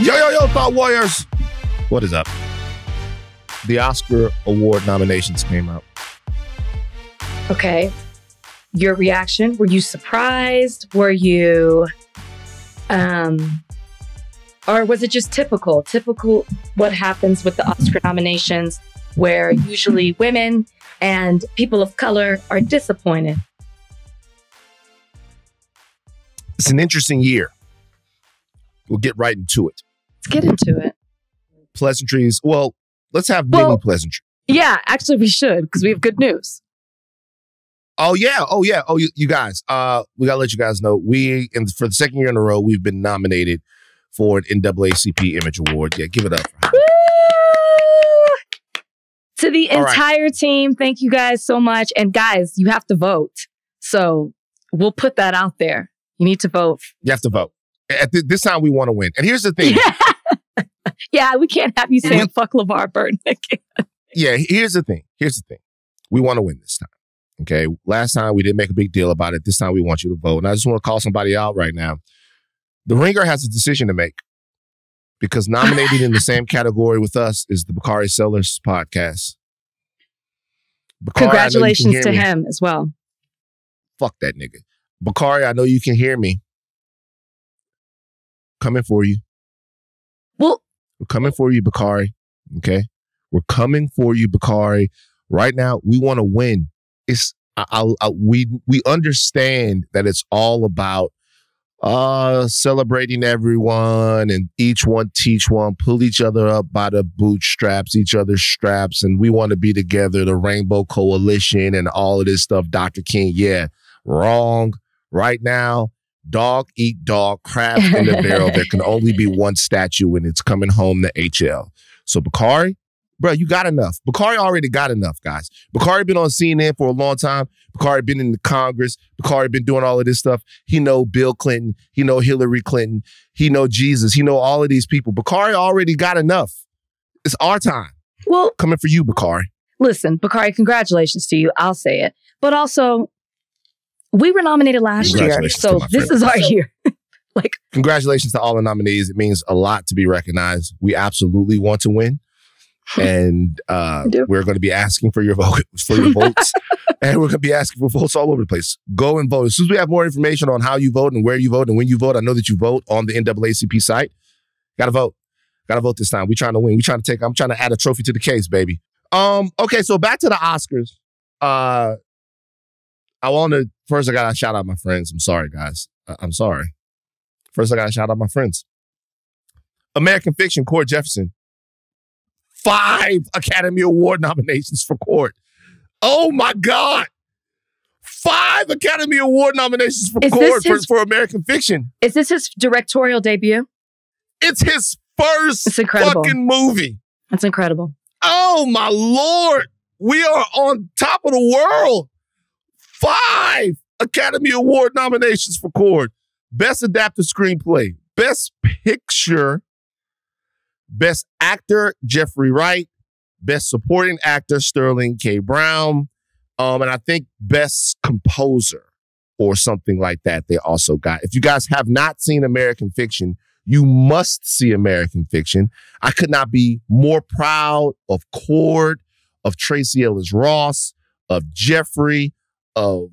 Yo, Thought Warriors. What is up? The Oscar Award nominations came out. Okay. Your reaction? Were you surprised? Were you, or was it just typical what happens with the Oscar nominations, where usually women and people of color are disappointed? It's an interesting year. We'll get right into it. Let's get into it. Pleasantries. Well, let's have mini pleasantries. Yeah, actually we should, because we have good news. Oh, yeah. You guys, we got to let you guys know, for the second year in a row, we've been nominated for an NAACP Image Award. Yeah, give it up. Woo! To the entire team, thank you guys so much. And guys, you have to vote. So we'll put that out there. You need to vote. You have to vote. At this time, we want to win. And here's the thing. Yeah, we can't have you saying fuck LeVar Burton again. Yeah, here's the thing. We want to win this time. Okay, last time we didn't make a big deal about it. This time we want you to vote. And I just want to call somebody out right now. The Ringer has a decision to make, because nominated in the same category with us is the Bakari Sellers podcast. Bakari, congratulations to him as well. Fuck that nigga. Bakari, I know you can hear me. Coming for you. Well, we're coming for you, Bakari. Okay? We're coming for you, Bakari. Right now, we want to win. We understand that it's all about celebrating everyone and each one teach one, pull each other up by the bootstraps, each other's straps, and we want to be together, the Rainbow Coalition and all of this stuff. Dr. King, yeah, wrong. Right now, dog eat dog, crabs in the barrel. There can only be one statue, and it's coming home to HL. So Bakari, bro, you got enough. Bakari already got enough, guys. Bakari been on CNN for a long time. Bakari been in the Congress. Bakari been doing all of this stuff. He know Bill Clinton. He know Hillary Clinton. He know Jesus. He know all of these people. Bakari already got enough. It's our time. Well, coming for you, Bakari. Listen, Bakari, congratulations to you. I'll say it. But also, we were nominated last year, so this is our year. Congratulations to all the nominees. It means a lot to be recognized. We absolutely want to win. And we're going to be asking for your votes, and we're going to be asking for votes all over the place. Go and vote. As soon as we have more information on how you vote and where you vote and when you vote, I know that you vote on the NAACP site. Got to vote. Got to vote this time. We're trying to win. I'm trying to add a trophy to the case, baby. Okay, so back to the Oscars. First I got to shout out my friends. I'm sorry, guys. I'm sorry. First, I got to shout out my friends. American Fiction, Cord Jefferson. 5 Academy Award nominations for Cord. Oh my God. 5 Academy Award nominations for Cord for American Fiction. Is this his directorial debut? It's his first fucking movie. That's incredible. Oh my Lord. We are on top of the world. 5 Academy Award nominations for Cord. Best Adapted Screenplay. Best Picture. Best Actor, Jeffrey Wright. Best Supporting Actor, Sterling K. Brown. And I think Best Composer or something like that they also got. If you guys have not seen American Fiction, you must see American Fiction. I could not be more proud of Cord, of Tracy Ellis Ross, of Jeffrey, of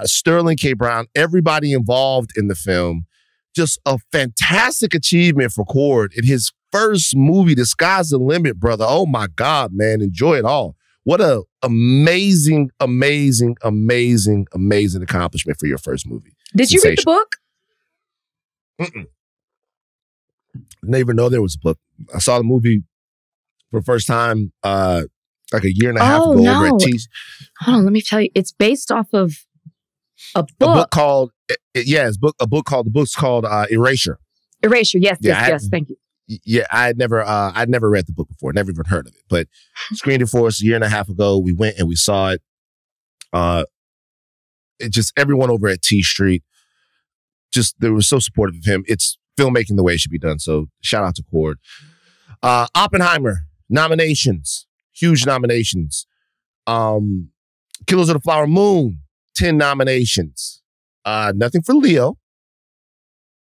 Sterling K. Brown, everybody involved in the film. Just a fantastic achievement for Cord in his first movie. The sky's the limit, brother. Oh my God, man. Enjoy it all. What a amazing accomplishment for your first movie. Did you read the book? I didn't even know there was a book. I saw the movie for the first time like a year and a half ago over at T. Hold on, let me tell you. It's based off of a book. A book called, the book's called Erasure. Erasure, yes, thank you. Yeah, I'd never read the book before, never even heard of it, but screened it for us a year and a half ago. We went and we saw it. It just, everyone over at T Street, they were so supportive of him. It's filmmaking the way it should be done. So shout out to Cord. Oppenheimer, nominations, huge nominations. Killers of the Flower Moon, 10 nominations. Nothing for Leo.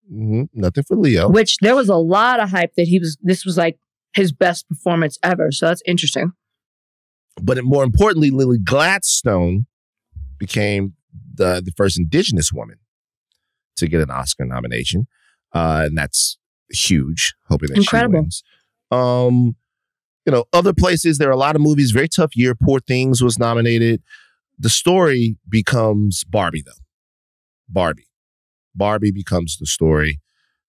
Nothing for Leo. Which there was a lot of hype that this was like his best performance ever. So that's interesting. But more importantly, Lily Gladstone became the first Indigenous woman to get an Oscar nomination. And that's huge. Hoping that incredible. She wins. Other places, there are a lot of movies. Very tough year. Poor Things was nominated. The story becomes Barbie, though. Barbie becomes the story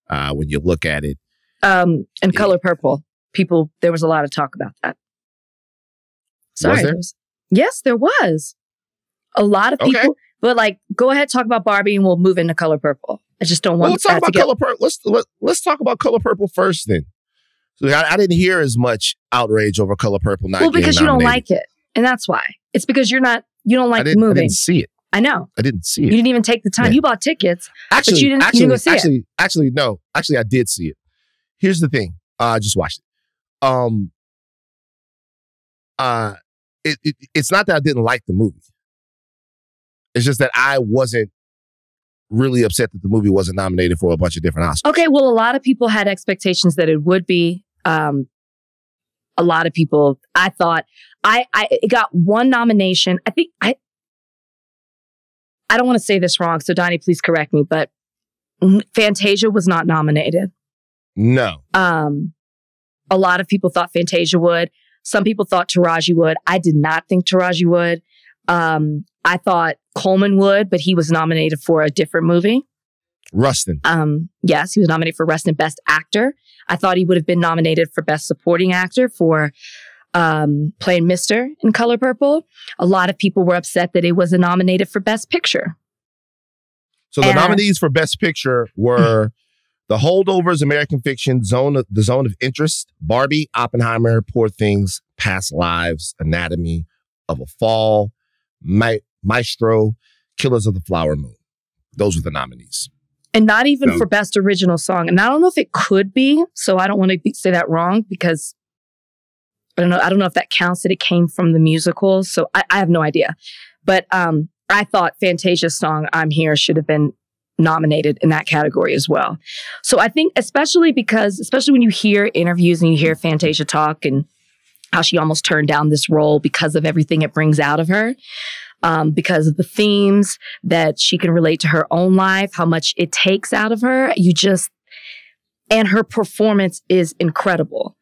when you look at it. And Color Purple. There was a lot of talk about that. Sorry. Was there? Yes, there was. A lot of people. Okay. But go ahead, talk about Barbie and we'll move into Color Purple. I just don't want let's talk about Color Purple. Let's talk about Color Purple first then. So I didn't hear as much outrage over Color Purple not getting nominated. Well, because you don't like it. And that's why. It's because you don't like the movie. I didn't see it. I know. I didn't see it. You didn't even take the time. Yeah. You bought tickets, but you didn't go see it. Actually, no. Actually, I did see it. Here's the thing. I just watched it. It's not that I didn't like the movie. It's just that I wasn't really upset that the movie wasn't nominated for a bunch of different Oscars. Okay, well, a lot of people had expectations that it would be. A lot of people, I thought, it got one nomination. I think, I don't want to say this wrong, so Donnie, please correct me, but Fantasia was not nominated. No. A lot of people thought Fantasia would. Some people thought Taraji would. I did not think Taraji would. I thought Colman would, but he was nominated for a different movie. Rustin. Yes, he was nominated for Rustin Best Actor. I thought he would have been nominated for Best Supporting Actor for playing Mr. in Color Purple. A lot of people were upset that it wasn't nominated for Best Picture. So the nominees for Best Picture were The Holdovers, American Fiction, The Zone of Interest, Barbie, Oppenheimer, Poor Things, Past Lives, Anatomy of a Fall, Maestro, Killers of the Flower Moon. Those were the nominees. And not even for Best Original Song. And I don't know if it could be, so I don't want to say that wrong because I don't know if that counts that it came from the musical. So I have no idea. But I thought Fantasia's song, I'm Here, should have been nominated in that category as well. So I think especially when you hear interviews and you hear Fantasia talk and how she almost turned down this role because of everything it brings out of her, because of the themes that she can relate to her own life, how much it takes out of her. And her performance is incredible.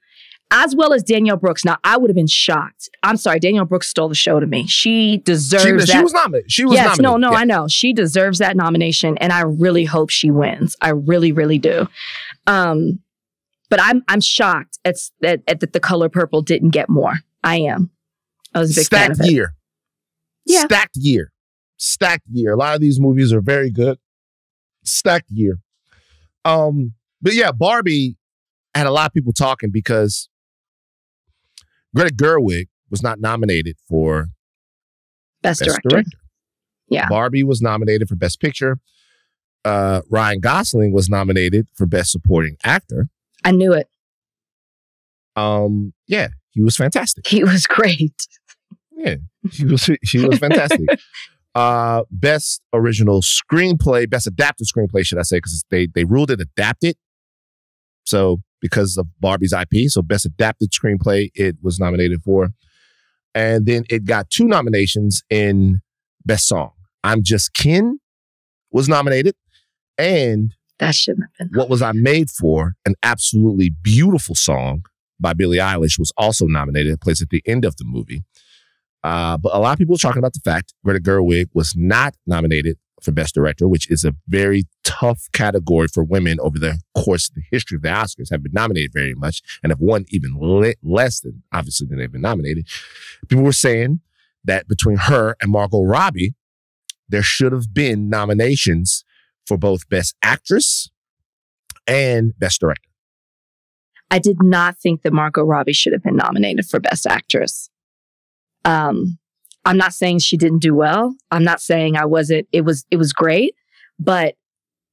As well as Danielle Brooks. Now, I would have been shocked. I'm sorry, Danielle Brooks stole the show to me. She deserves that. She was nominated. Yes, no, I know. She deserves that nomination, and I really hope she wins. I really, really do. But I'm shocked at the Color Purple didn't get more. I am. I was a big fan of it. Stacked year. Yeah. Stacked year. A lot of these movies are very good. Stacked year. But yeah, Barbie had a lot of people talking because Greta Gerwig was not nominated for Best Director. Yeah. Barbie was nominated for Best Picture. Ryan Gosling was nominated for Best Supporting Actor. I knew it. Yeah, he was fantastic. He was great. Yeah, she was fantastic. Best Original Screenplay, Best Adapted Screenplay, should I say, because they ruled it adapted. So because of Barbie's IP, so Best Adapted Screenplay it was nominated for. And then it got 2 nominations in Best Song. I'm Just Ken was nominated. And that shouldn't have been. What Was I Made For, an absolutely beautiful song by Billie Eilish, was also nominated. It plays at the end of the movie. But a lot of people are talking about the fact Greta Gerwig was not nominated for Best Director, which is a very tough category for women over the course of the history of the Oscars, have been nominated very much and have won even less than, obviously, than they've been nominated. People were saying that between her and Margot Robbie, there should have been nominations for both Best Actress and Best Director. I did not think that Margot Robbie should have been nominated for Best Actress. I'm not saying she didn't do well. I'm not saying I wasn't. It was great. But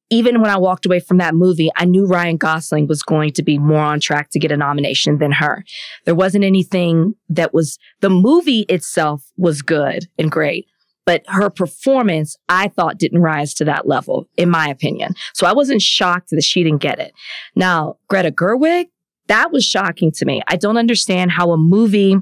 even when I walked away from that movie, I knew Ryan Gosling was going to be more on track to get a nomination than her. There wasn't anything that was, the movie itself was good and great. But her performance, I thought, didn't rise to that level, in my opinion. So I wasn't shocked that she didn't get it. Now, Greta Gerwig, that was shocking to me. I don't understand how a movie,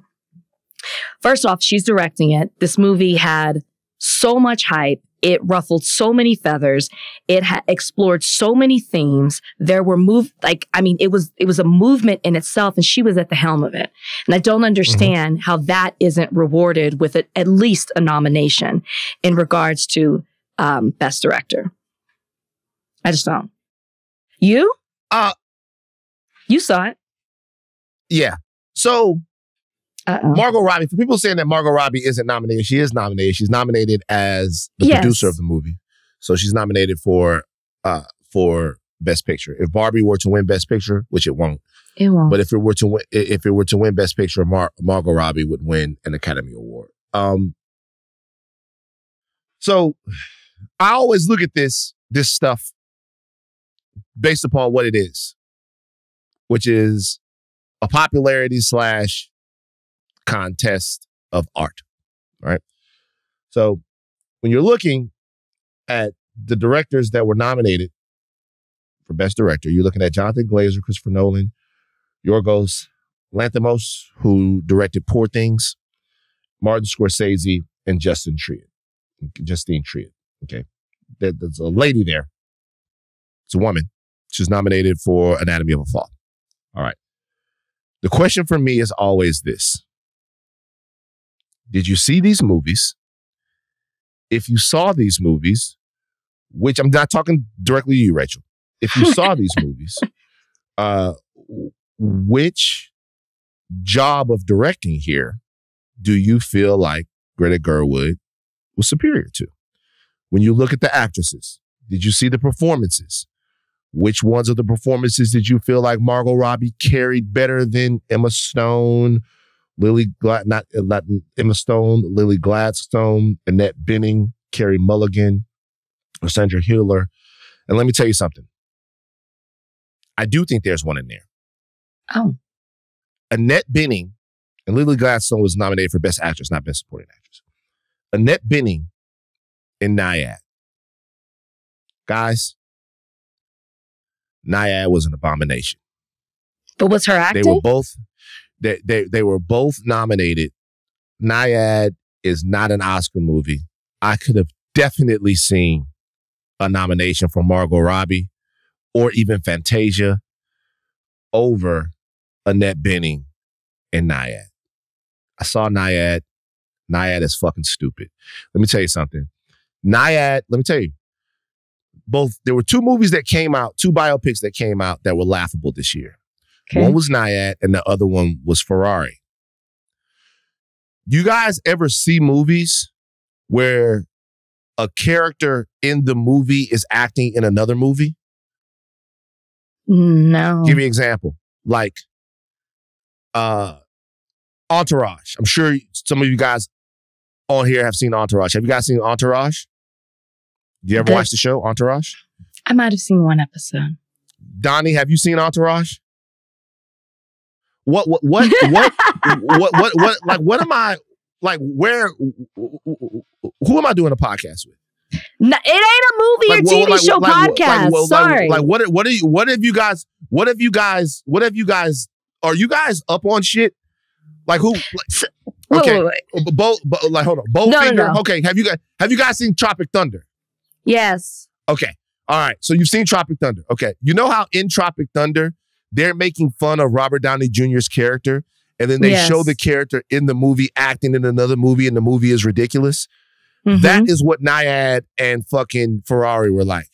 first off, she's directing it. This movie had so much hype. It ruffled so many feathers. It had explored so many themes. There were it was a movement in itself, and she was at the helm of it. And I don't understand how that isn't rewarded with at least a nomination in regards to Best Director. I just don't. You? You saw it. Yeah. So Margot Robbie, for people saying that Margot Robbie isn't nominated, she is nominated. She's nominated as the producer of the movie. So she's nominated for Best Picture. If Barbie were to win Best Picture, which it won't. It won't. But if it were to win Best Picture, Margot Robbie would win an Academy Award. So I always look at this stuff based upon what it is, which is a popularity / contest of art, right? So when you're looking at the directors that were nominated for Best Director, you're looking at Jonathan Glazer, Christopher Nolan, Yorgos Lanthimos, who directed Poor Things, Martin Scorsese, and Justine Triet. Okay. There's a lady there. It's a woman. She's nominated for Anatomy of a Fall. All right. The question for me is always this. Did you see these movies? If you saw these movies, which I'm not talking directly to you, Rachel. If you saw these movies, which job of directing here do you feel like Greta Gerwig was superior to? When you look at the actresses, did you see the performances? Which ones of the performances did you feel like Margot Robbie carried better than Emma Stone, Lily Gladstone, Annette Bening, Carey Mulligan, or Sandra Hüller? And let me tell you something. I do think there's one in there. Oh. Annette Bening, and Lily Gladstone was nominated for Best Actress, not Best Supporting Actress. Annette Bening in Nyad. Guys, Nyad was an abomination. But was her acting? They were both nominated. Nyad is not an Oscar movie. I could have definitely seen a nomination for Margot Robbie or even Fantasia over Annette Bening and Nyad. I saw Nyad. Nyad is fucking stupid. Let me tell you something. Nyad, let me tell you, there were two movies that came out, two biopics that came out that were laughable this year. Okay. One was Nyad and the other one was Ferrari. You guys ever see movies where a character in the movie is acting in another movie? No. Give me an example. Like Entourage. I'm sure some of you guys on here have seen Entourage. Have you guys seen Entourage? Did you ever watch the show Entourage? I might have seen one episode. Donnie, have you seen Entourage? What am I, like, who am I doing a podcast with? No, it ain't a movie or TV show podcast. Sorry. What have you guys, are you guys up on shit? Like who? Okay. Wait. Hold on. Bowfinger. No. Okay. Have you guys seen Tropic Thunder? Yes. Okay. All right. So you've seen Tropic Thunder. Okay. You know how in Tropic Thunder, they're making fun of Robert Downey Jr.'s character, and then they show the character in the movie acting in another movie, and the movie is ridiculous? Mm-hmm. That is what Nyad and fucking Ferrari were like.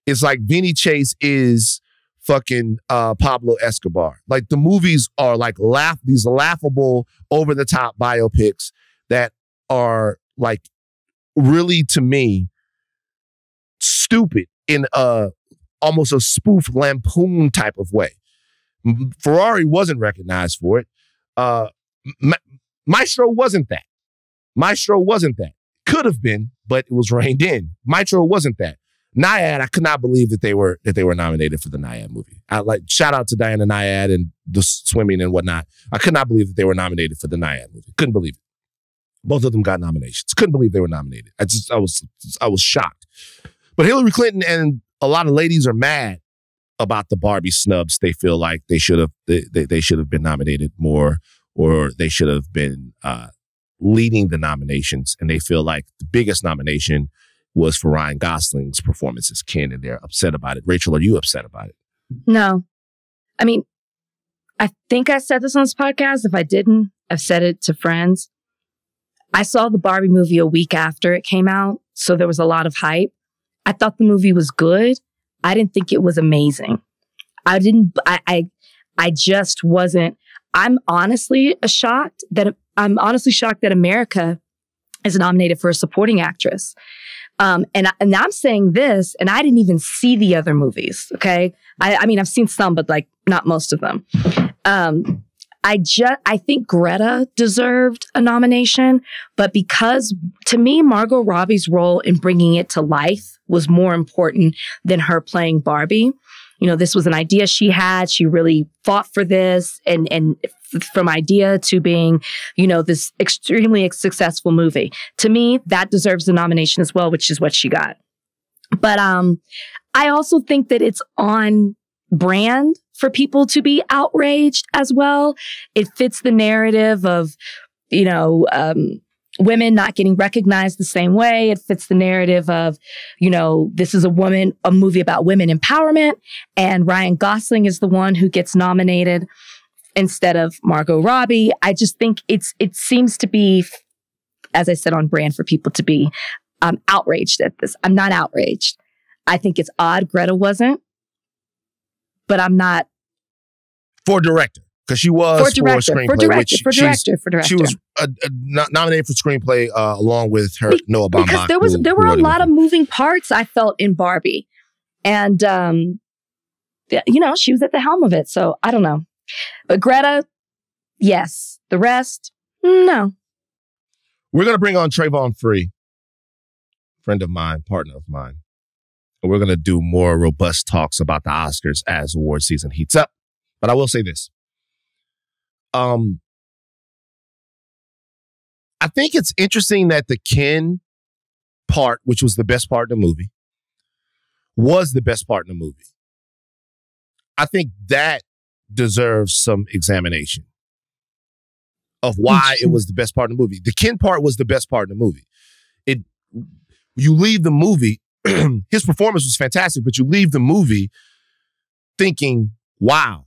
It's like Vinny Chase is fucking Pablo Escobar. Like the movies are like these laughable, over-the-top biopics that are like really, to me, stupid in almost a spoof lampoon type of way. Ferrari wasn't recognized for it. Maestro wasn't that. Could have been, but it was reined in. Maestro wasn't that. Nyad, I could not believe that they were nominated for the Nyad movie. Shout out to Diana Nyad and the swimming and whatnot. I could not believe that they were nominated for the Nyad movie. Couldn't believe it. Both of them got nominations. Couldn't believe they were nominated. I was shocked. But Hillary Clinton and a lot of ladies are mad about the Barbie snubs. They feel like they should have been nominated more, or they should have been leading the nominations. And they feel like the biggest nomination was for Ryan Gosling's performance as Ken, and they're upset about it. Rachel, are you upset about it? No. I mean, I think I said this on this podcast. If I didn't, I've said it to friends. I saw the Barbie movie a week after it came out, so there was a lot of hype. I thought the movie was good. I didn't think it was amazing. I just wasn't. I'm honestly shocked that America is nominated for a supporting actress. And I'm saying this, and I didn't even see the other movies. Okay. I mean, I've seen some, but like not most of them. I think Greta deserved a nomination, but because to me, Margot Robbie's role in bringing it to life was more important than her playing Barbie. You know, this was an idea she had. She really fought for this, and from idea to being, you know, this extremely successful movie. To me, that deserves a nomination as well, which is what she got. But I also think that it's on brand for people to be outraged as well. It fits the narrative of, you know, women not getting recognized the same way. It fits the narrative of, you know, this is a movie about women empowerment, and Ryan Gosling is the one who gets nominated instead of Margot Robbie. I just think it seems to be, as I said, on brand for people to be outraged at this. I'm not outraged. I think it's odd Greta wasn't, but I'm not. For director, because she was for screenplay. For director. She was nominated for screenplay along with her Noah Baumbach. Because there were a lot of moving parts I felt in Barbie, and you know, she was at the helm of it. So I don't know, but Greta, yes. The rest, no. We're gonna bring on Trayvon Free, friend of mine, partner of mine. And we're going to do more robust talks about the Oscars as award season heats up. But I will say this. I think it's interesting that the Ken part, which was the best part in the movie, was the best part in the movie. I think that deserves some examination of why it was the best part of the movie. The Ken part was the best part in the movie. You leave the movie, his performance was fantastic, but you leave the movie thinking, wow,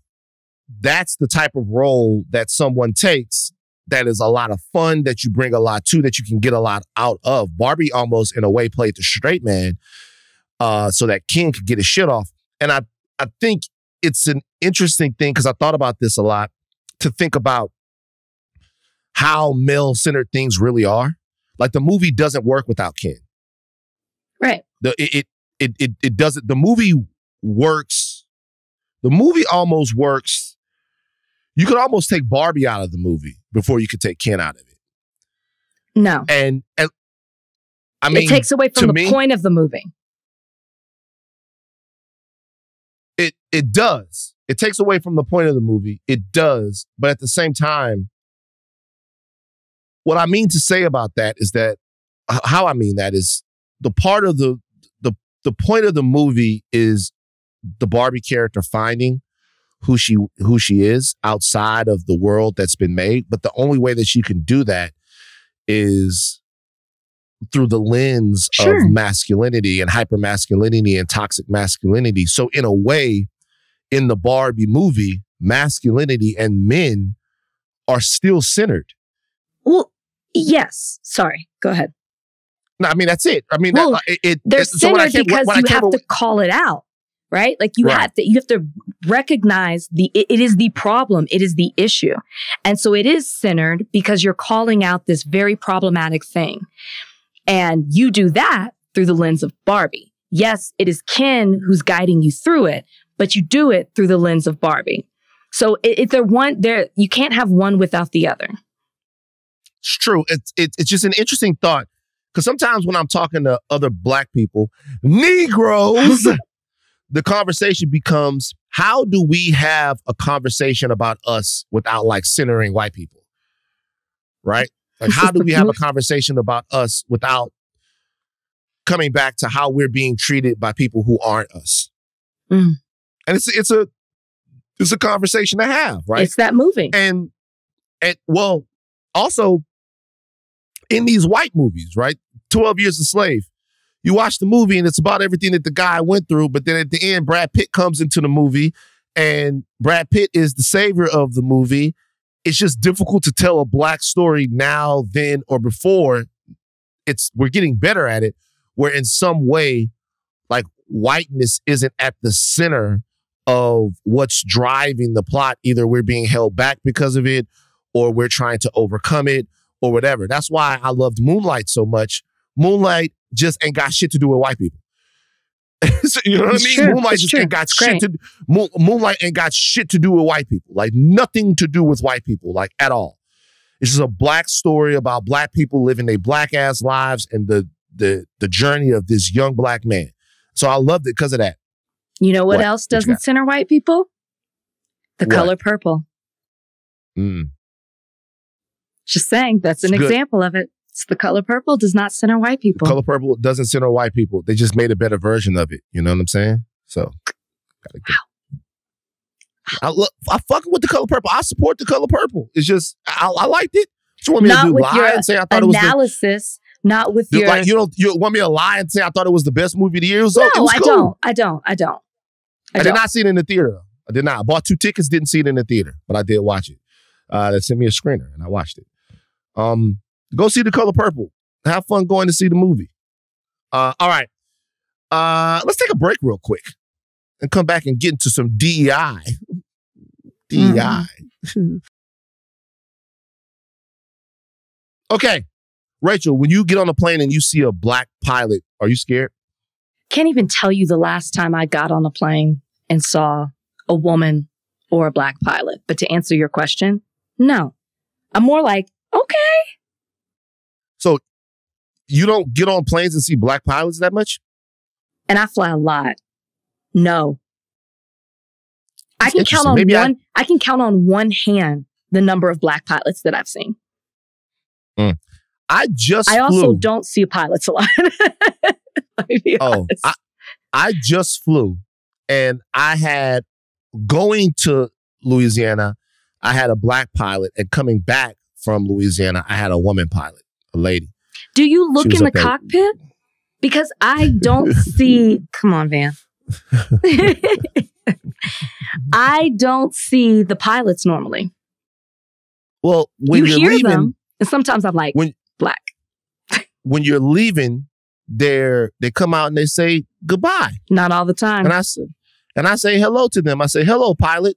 that's the type of role that someone takes that is a lot of fun, that you bring a lot to, that you can get a lot out of. Barbie almost, in a way, played the straight man so that Ken could get his shit off. And I think it's an interesting thing, because I thought about this a lot, to think about how male-centered things really are. Like, the movie doesn't work without Ken. Right. It doesn't. The movie works. The movie almost works. You could almost take Barbie out of the movie before you could take Ken out of it. No. And I mean, it takes away from the point of the movie. It does. It takes away from the point of the movie. It does. But at the same time, what I mean to say about that is that, how I mean that is, the part of the point of the movie is the Barbie character finding who she is outside of the world that's been made. But the only way that she can do that is through the lens of masculinity and hypermasculinity and toxic masculinity. So in a way, in the Barbie movie, masculinity and men are still centered. Well, yes. Sorry. Go ahead. No, I mean, that's it. I mean, well, they're centered because you have to call it out, right? Like you have to recognize it is the problem. It is the issue. And so it is centered because you're calling out this very problematic thing. And you do that through the lens of Barbie. Yes, it is Ken who's guiding you through it, but you do it through the lens of Barbie. So if you can't have one without the other. It's true. It's just an interesting thought. Because sometimes when I'm talking to other Black people, Negroes, the conversation becomes, how do we have a conversation about us without like centering white people? Right? Like, how do we have a conversation about us without coming back to how we're being treated by people who aren't us? And it's a conversation to have, right? It's that movie. And well, also in these white movies, right? 12 Years a Slave. You watch the movie and it's about everything that the guy went through, but then at the end, Brad Pitt comes into the movie and Brad Pitt is the savior of the movie. It's just difficult to tell a Black story now, then, or before. We're getting better at it, where in some way, like, whiteness isn't at the center of what's driving the plot. Either we're being held back because of it, or we're trying to overcome it, or whatever. That's why I loved Moonlight so much. Moonlight just ain't got shit to do with white people. So, you know what I mean? True. Moonlight just ain't got shit to Moonlight ain't got shit to do with white people. Like, nothing to do with white people, like, at all. It's just a Black story about Black people living their Black ass lives and the journey of this young Black man. So I loved it because of that. You know what else doesn't center white people? The color purple. Just saying, that's an example of it. It's the color purple does not center white people. The color purple doesn't center white people. They just made a better version of it. You know what I'm saying? So, I fucking with the color purple. I support the color purple. It's just, I liked it. You want me to lie and say I thought analysis, not with your... Like, you want me to lie and say I thought it was the best movie of the year? No, I don't. I did not see it in the theater, though. I did not. I bought 2 tickets, didn't see it in the theater, but I did watch it. They sent me a screener, and I watched it. Go see The Color Purple. Have fun going to see the movie. All right. Let's take a break real quick and come back and get into some DEI. DEI. Okay. Rachel, when you get on a plane and you see a Black pilot, are you scared? Can't even tell you the last time I got on a plane and saw a woman or a Black pilot. But to answer your question, no. I'm more like, okay. So you don't get on planes and see Black pilots that much? And I fly a lot. No. I can count on I can count on one hand the number of Black pilots that I've seen. I also don't see pilots a lot. Let me be honest. I just flew, and I had, going to Louisiana, I had a Black pilot, and coming back from Louisiana, I had a woman pilot, a lady. Do you look in the cockpit? Because I don't see, come on, Van. I don't see the pilots normally. Well, when you're hear leaving, them, and sometimes I'm like, Black. When you're leaving, they come out and they say goodbye. Not all the time. And I say hello to them. I say, hello, pilot.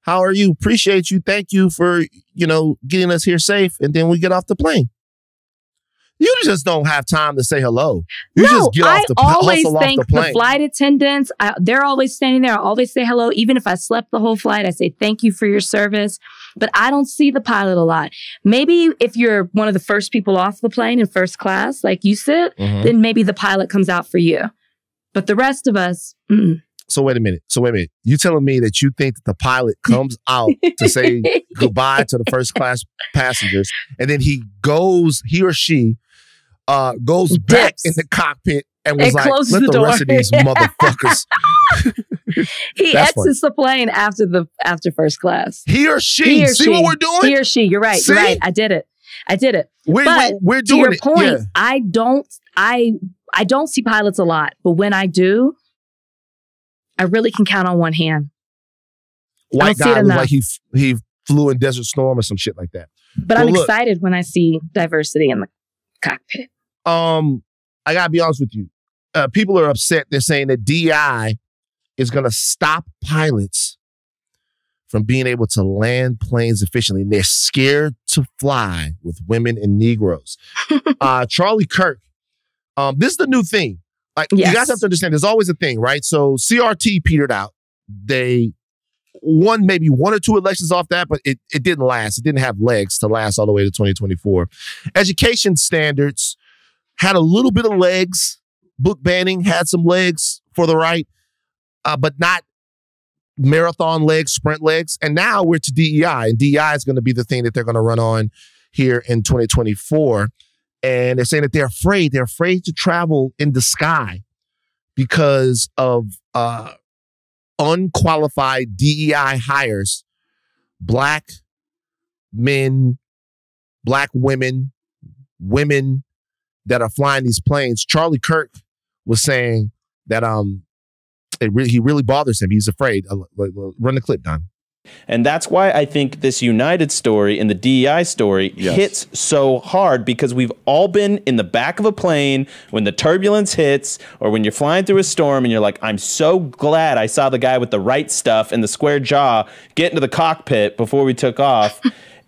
How are you? Appreciate you. Thank you for, getting us here safe. And then we get off the plane. You just don't have time to say hello. You just get off the plane. I always thank the flight attendants. They're always standing there. I always say hello. Even if I slept the whole flight, I say thank you for your service. But I don't see the pilot a lot. Maybe if you're one of the first people off the plane in first class, like you sit, then maybe the pilot comes out for you. But the rest of us, So wait a minute. You telling me that you think that the pilot comes out to say goodbye to the first class passengers, and then he or she goes back in the cockpit and was like, let the rest of these motherfuckers. He exits the plane after first class. He or she. See what we're doing? He or she. You're right. You're right. I did it. We're doing to your it. point, Yeah. I don't see pilots a lot, but when I do, I really can count on one hand. White guy looked like he flew in Desert Storm or some shit like that. But I'm excited when I see diversity in the cockpit. I gotta be honest with you. People are upset. They're saying that DEI is gonna stop pilots from being able to land planes efficiently. And they're scared to fly with women and Negroes. Charlie Kirk. This is the new thing. Like, you guys have to understand, there's always a thing, right? So CRT petered out. They won maybe 1 or 2 elections off that, but it didn't last. It didn't have legs to last all the way to 2024. Education standards had a little bit of legs. Book banning had some legs for the right, but not marathon legs, sprint legs. And now we're to DEI, and DEI is going to be the thing that they're going to run on here in 2024. And they're saying that they're afraid. They're afraid to travel in the sky because of unqualified DEI hires, Black men, Black women, women that are flying these planes. Charlie Kirk was saying that he really bothers him. He's afraid. Run the clip, Don. And that's why I think this United story and the DEI story hits so hard, because we've all been in the back of a plane when the turbulence hits, or when you're flying through a storm and you're like, I'm so glad I saw the guy with the right stuff and the square jaw get into the cockpit before we took off.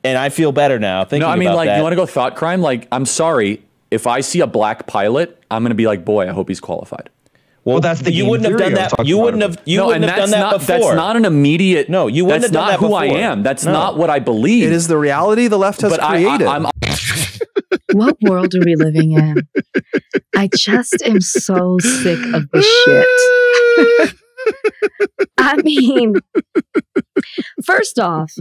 And I feel better now thinking about that. No, I mean, like, you want to go thought crime? Like, I'm sorry, if I see a Black pilot, I'm going to be like, boy, I hope he's qualified. Well, that's the you wouldn't have done that. You wouldn't have. You wouldn't have done that before. That's not an immediate. No, you wouldn't have done that before. That's not who I am. That's not what I believe. It is the reality the left has created. What world are we living in? I just am so sick of this shit. I mean, first off,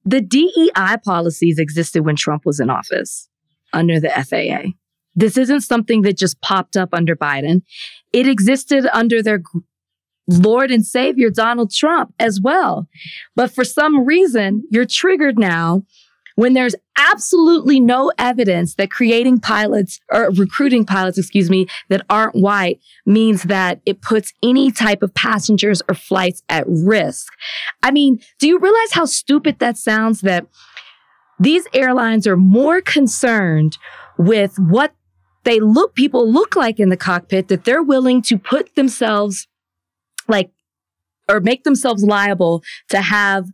the DEI policies existed when Trump was in office under the FAA. This isn't something that just popped up under Biden. It existed under their Lord and Savior, Donald Trump, as well. But for some reason, you're triggered now when there's absolutely no evidence that creating pilots or recruiting pilots, that aren't white means that it puts any type of passengers or flights at risk. I mean, do you realize how stupid that sounds, that these airlines are more concerned with what people look like in the cockpit, that they're willing to put themselves or make themselves liable to have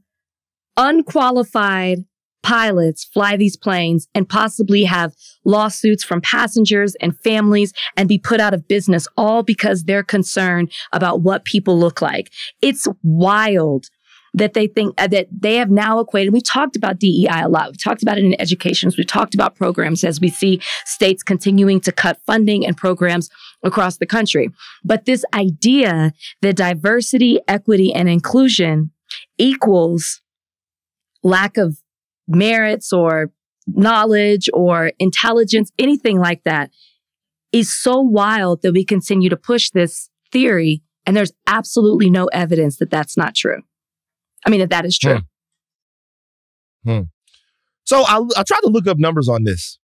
unqualified pilots fly these planes and possibly have lawsuits from passengers and families and be put out of business, all because they're concerned about what people look like. It's wild that they think that they have now equated. We talked about DEI a lot. We talked about it in education. We talked about programs as we see states continuing to cut funding and programs across the country. But this idea that diversity, equity, and inclusion equals lack of merits or knowledge or intelligence, anything like that, is so wild that we continue to push this theory. And there's absolutely no evidence that that's not true. I mean, that is true. So I tried to look up numbers on this.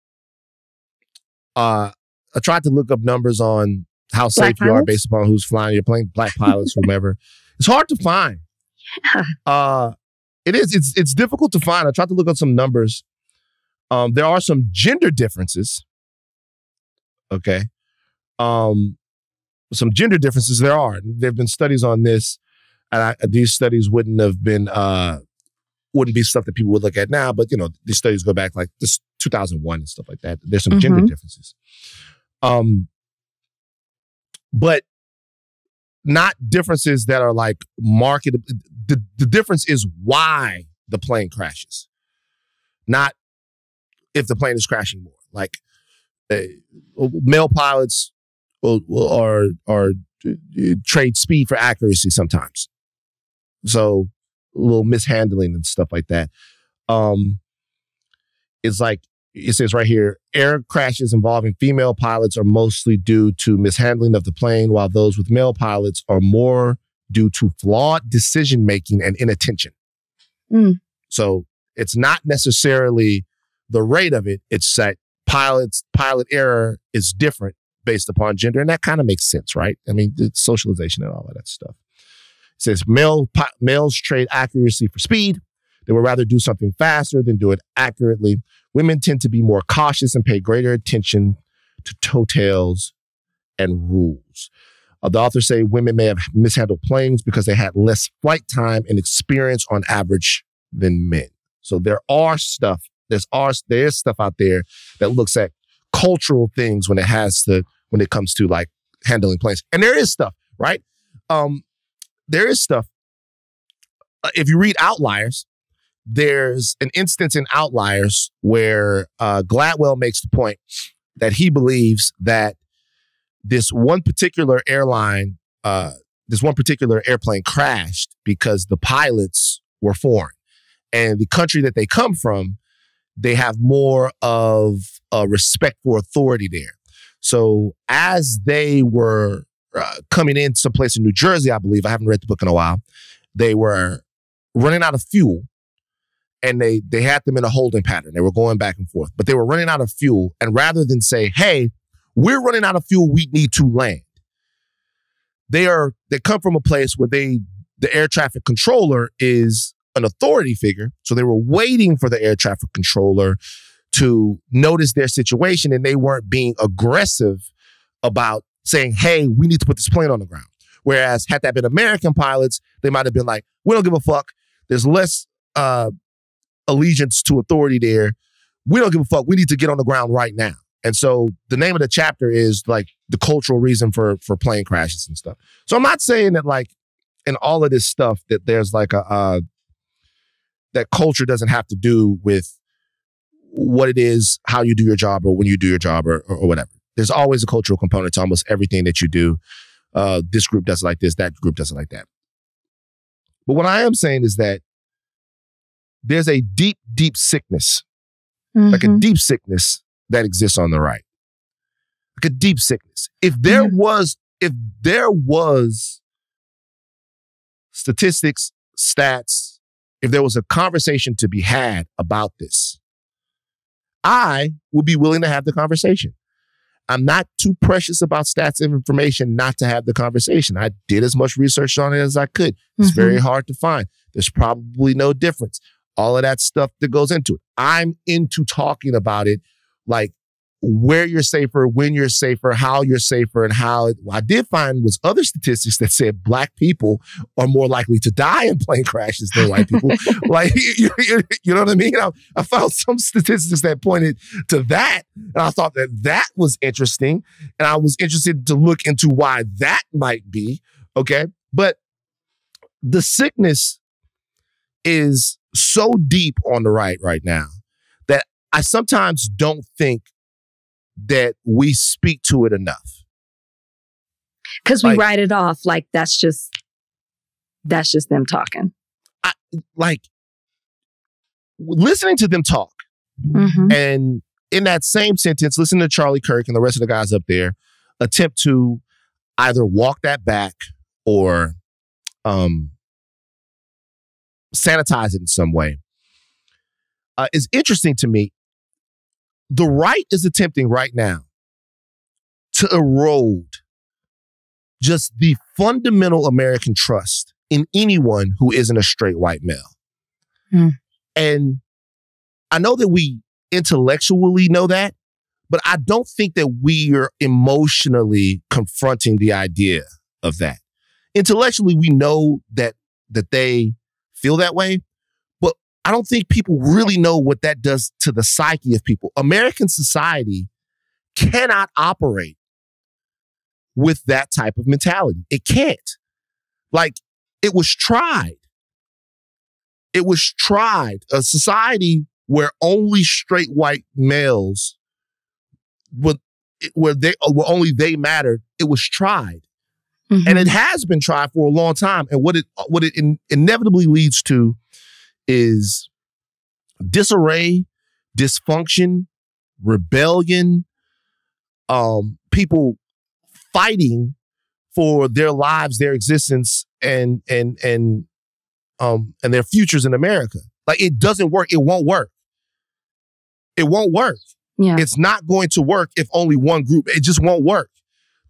I tried to look up numbers on how safe you are based upon who's flying your plane, Black pilots, whomever. It's hard to find. Yeah. It is. It's difficult to find. I tried to look up some numbers. There are some gender differences. Okay. Some gender differences there are. There have been studies on this. And these studies wouldn't be stuff that people would look at now, but these studies go back like this 2001 and stuff like that. There's some gender differences, but not differences that are like market. The difference is why the plane crashes, not if the plane is crashing more. Like male pilots are trade speed for accuracy sometimes. So a little mishandling and stuff like that. It's like, it says right here, air crashes involving female pilots are mostly due to mishandling of the plane, while those with male pilots are more due to flawed decision-making and inattention. So it's not necessarily the rate of it. It's that pilot error is different based upon gender. And that kind of makes sense, right? I mean, the socialization and all of that stuff. It says males trade accuracy for speed. They would rather do something faster than do it accurately. Women tend to be more cautious and pay greater attention to totals and rules. The authors say women may have mishandled planes because they had less flight time and experience on average than men. So there is stuff out there that looks at cultural things when it comes to like handling planes. And there is stuff, right? There is stuff. If you read Outliers, there's an instance in Outliers where Gladwell makes the point that he believes that this one particular airplane crashed because the pilots were foreign. And the country that they come from they have more of a respect for authority there. So as they were coming in someplace in New Jersey, I believe, I haven't read the book in a while, they were running out of fuel, and they had them in a holding pattern. They were going back and forth, but they were running out of fuel. And rather than say, hey, we're running out of fuel, we need to land, they come from a place where the air traffic controller is an authority figure. So they were waiting for the air traffic controller to notice their situation, and they weren't being aggressive about saying, hey, we need to put this plane on the ground. Whereas had that been American pilots, they might have been like, we don't give a fuck. There's less allegiance to authority there. We don't give a fuck. We need to get on the ground right now. And so the name of the chapter is like the cultural reason for plane crashes and stuff. So I'm not saying that like in all of this stuff that there's like that culture doesn't have to do with what it is, how you do your job, or when you do your job, or whatever. There's always a cultural component to almost everything that you do. This group does it like this, that group does it like that. But what I am saying is that there's a deep, deep sickness, like a deep sickness that exists on the right. Like a deep sickness. If there was statistics, stats, if there was a conversation to be had about this, I would be willing to have the conversation. I'm not too precious about stats and information not to have the conversation. I did as much research on it as I could. It's very hard to find. There's probably no difference. All of that stuff that goes into it. I'm into talking about it, like where you're safer, when you're safer, how you're safer, and how what I did find was other statistics that said Black people are more likely to die in plane crashes than white people. Like, you know what I mean? I found some statistics that pointed to that, and I thought that was interesting, and I was interested to look into why that might be, okay? But the sickness is so deep on the right now that I sometimes don't think that we speak to it enough. Because we write it off like that's just them talking. Listening to them talk, and in that same sentence, listen to Charlie Kirk and the rest of the guys up there attempt to either walk that back or sanitize it in some way, is interesting to me. The right is attempting right now to erode just the fundamental American trust in anyone who isn't a straight white male. And I know that we intellectually know that, but I don't think that we are emotionally confronting the idea of that. Intellectually, we know that they feel that way, but I don't think people really know what that does to the psyche of people. American society cannot operate with that type of mentality. It can't. Like, it was tried. It was tried. A society where only straight white males where only they mattered, it was tried. And it has been tried for a long time. And what it inevitably leads to is disarray, dysfunction, rebellion, people fighting for their lives, their existence, and their futures in America. Like, it doesn't work. It won't work. It won't work. Yeah. It's not going to work if only one group. It just won't work.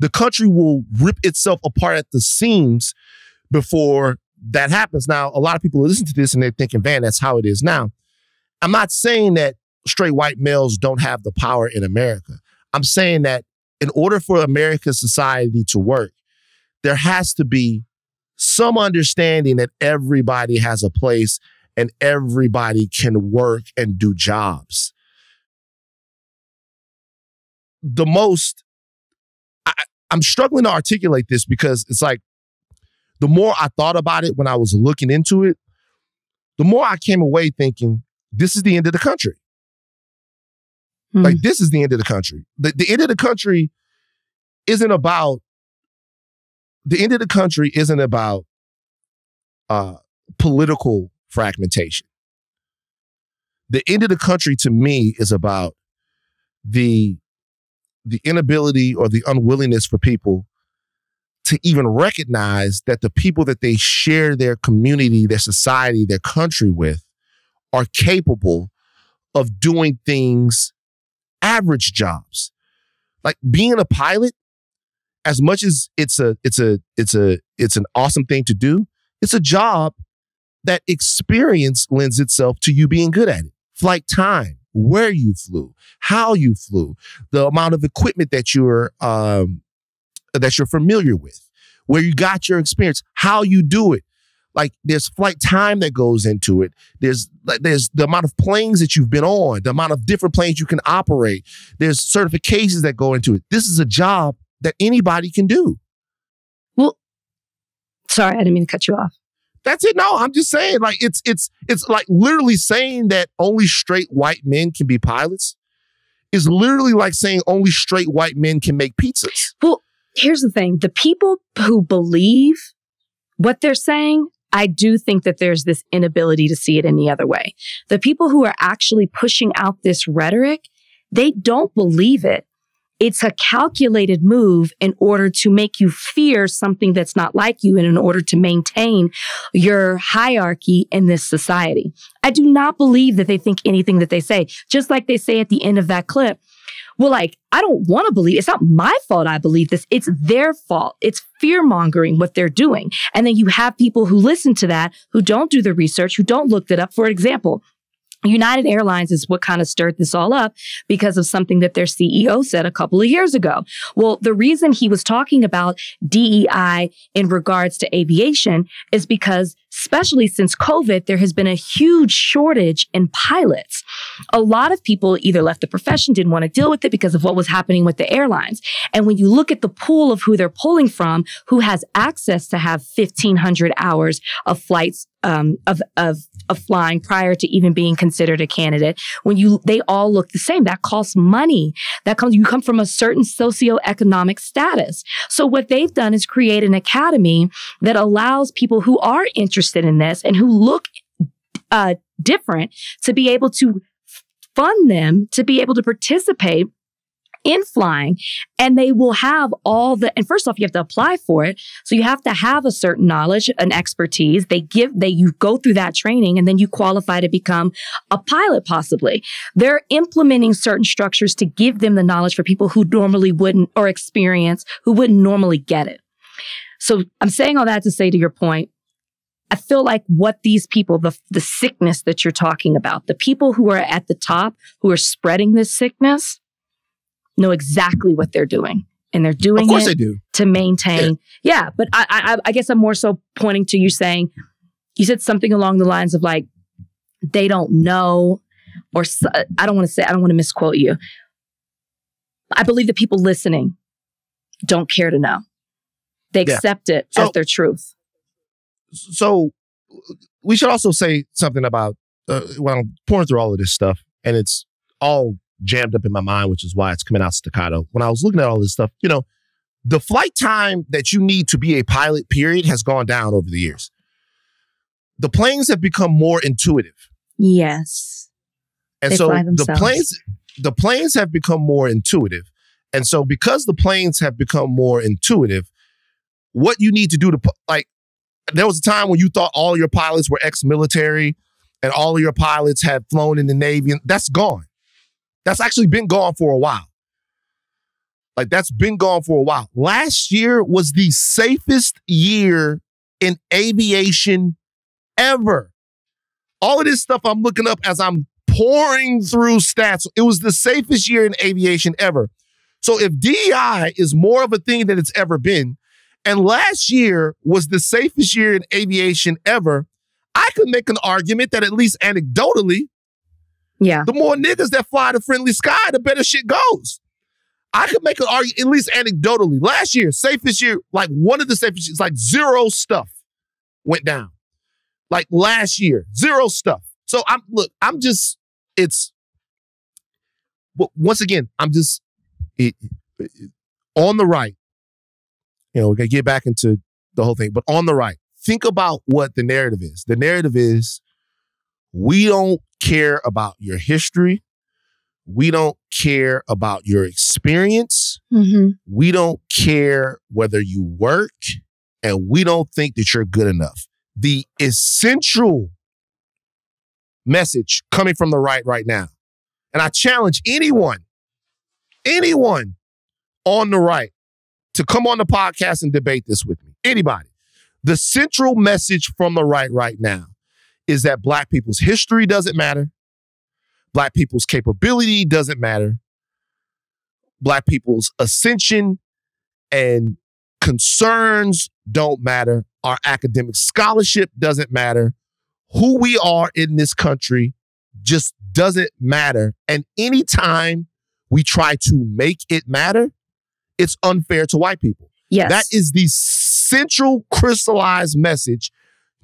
The country will rip itself apart at the seams before that happens. Now, a lot of people listen to this and they're thinking, man, that's how it is now. I'm not saying that straight white males don't have the power in America. I'm saying that in order for America's society to work, there has to be some understanding that everybody has a place and everybody can work and do jobs. I'm struggling to articulate this because it's like, the more I thought about it when I was looking into it, the more I came away thinking, this is the end of the country. Like, this is the end of the country. The end of the country isn't about political fragmentation. The end of the country to me is about the inability or the unwillingness for people to even recognize that the people that they share their community, their society, their country with are capable of doing things, average jobs. Like being a pilot, as much as it's an awesome thing to do, it's a job that experience lends itself to you being good at it. Flight time, where you flew, how you flew, the amount of equipment that you're familiar with, where you got your experience, how you do it. Like there's flight time that goes into it. There's the amount of planes that you've been on, the amount of different planes you can operate. There's certifications that go into it. This is a job that anybody can do. Well, sorry, I didn't mean to cut you off. That's it. No, I'm just saying, like, it's like literally saying that only straight white men can be pilots is literally like saying only straight white men can make pizzas. Well, here's the thing. The people who believe what they're saying, I do think that there's this inability to see it any other way. The people who are actually pushing out this rhetoric, they don't believe it. It's a calculated move in order to make you fear something that's not like you and in order to maintain your hierarchy in this society. I do not believe that they think anything that they say, just like they say at the end of that clip. Well, like, I don't want to believe. It's not my fault I believe this. It's their fault. It's fear-mongering what they're doing. And then you have people who listen to that, who don't do the research, who don't look it up. For example, United Airlines is what kind of stirred this all up because of something that their CEO said a couple of years ago. Well, the reason he was talking about DEI in regards to aviation is because, especially since COVID, there has been a huge shortage in pilots. A lot of people either left the profession, didn't want to deal with it because of what was happening with the airlines. And when you look at the pool of who they're pulling from, who has access to have 1,500 hours of flights of flying prior to even being considered a candidate, they all look the same. That costs money. You come from a certain socioeconomic status. So what they've done is create an academy that allows people who are interested in this and who look different to be able to fund them to be able to participate in flying. And they will have and first off, you have to apply for it. So you have to have a certain knowledge and expertise. You go through that training and then you qualify to become a pilot possibly. They're implementing certain structures to give them the knowledge for people who normally wouldn't, or experience, who wouldn't normally get it. So I'm saying all that to say, to your point, I feel like what these people, the sickness that you're talking about, the people who are at the top, who are spreading this sickness, know exactly what they're doing. And they're doing it to maintain. Yeah, but I guess I'm more so pointing to you saying, you said something along the lines of like, they don't know, or I don't want to misquote you. I believe the people listening don't care to know. They accept it as their truth. So we should also say something about, when I'm pouring through all of this stuff, and it's all jammed up in my mind, which is why it's coming out staccato. When I was looking at all this stuff, the flight time that you need to be a pilot, period, has gone down over the years. The planes have become more intuitive. Yes. And so the planes have become more intuitive. And so because the planes have become more intuitive, what you need to do there was a time when you thought all your pilots were ex-military and all of your pilots had flown in the Navy, and that's gone. That's actually been gone for a while. That's been gone for a while. Last year was the safest year in aviation ever. All of this stuff I'm looking up as I'm pouring through stats. It was the safest year in aviation ever. So if DEI is more of a thing than it's ever been, and last year was the safest year in aviation ever, I could make an argument that, at least anecdotally, the more niggas that fly the friendly sky, the better shit goes. I could make an argument, at least anecdotally. Last year, safest year, one of the safest years, zero stuff went down. Last year, zero stuff. So once again, I'm just on the right. We got to get back into the whole thing, but on the right, think about what the narrative is. The narrative is, We don't care about your history. We don't care about your experience. Mm-hmm. We don't care whether you work, and we don't think that you're good enough. The essential message coming from the right now, and I challenge anyone on the right to come on the podcast and debate this with me. Anybody. The central message from the right now is that Black people's history doesn't matter. Black people's capability doesn't matter. Black people's ascension and concerns don't matter. Our academic scholarship doesn't matter. Who we are in this country just doesn't matter. And anytime we try to make it matter, it's unfair to white people. Yes. That is the central crystallized message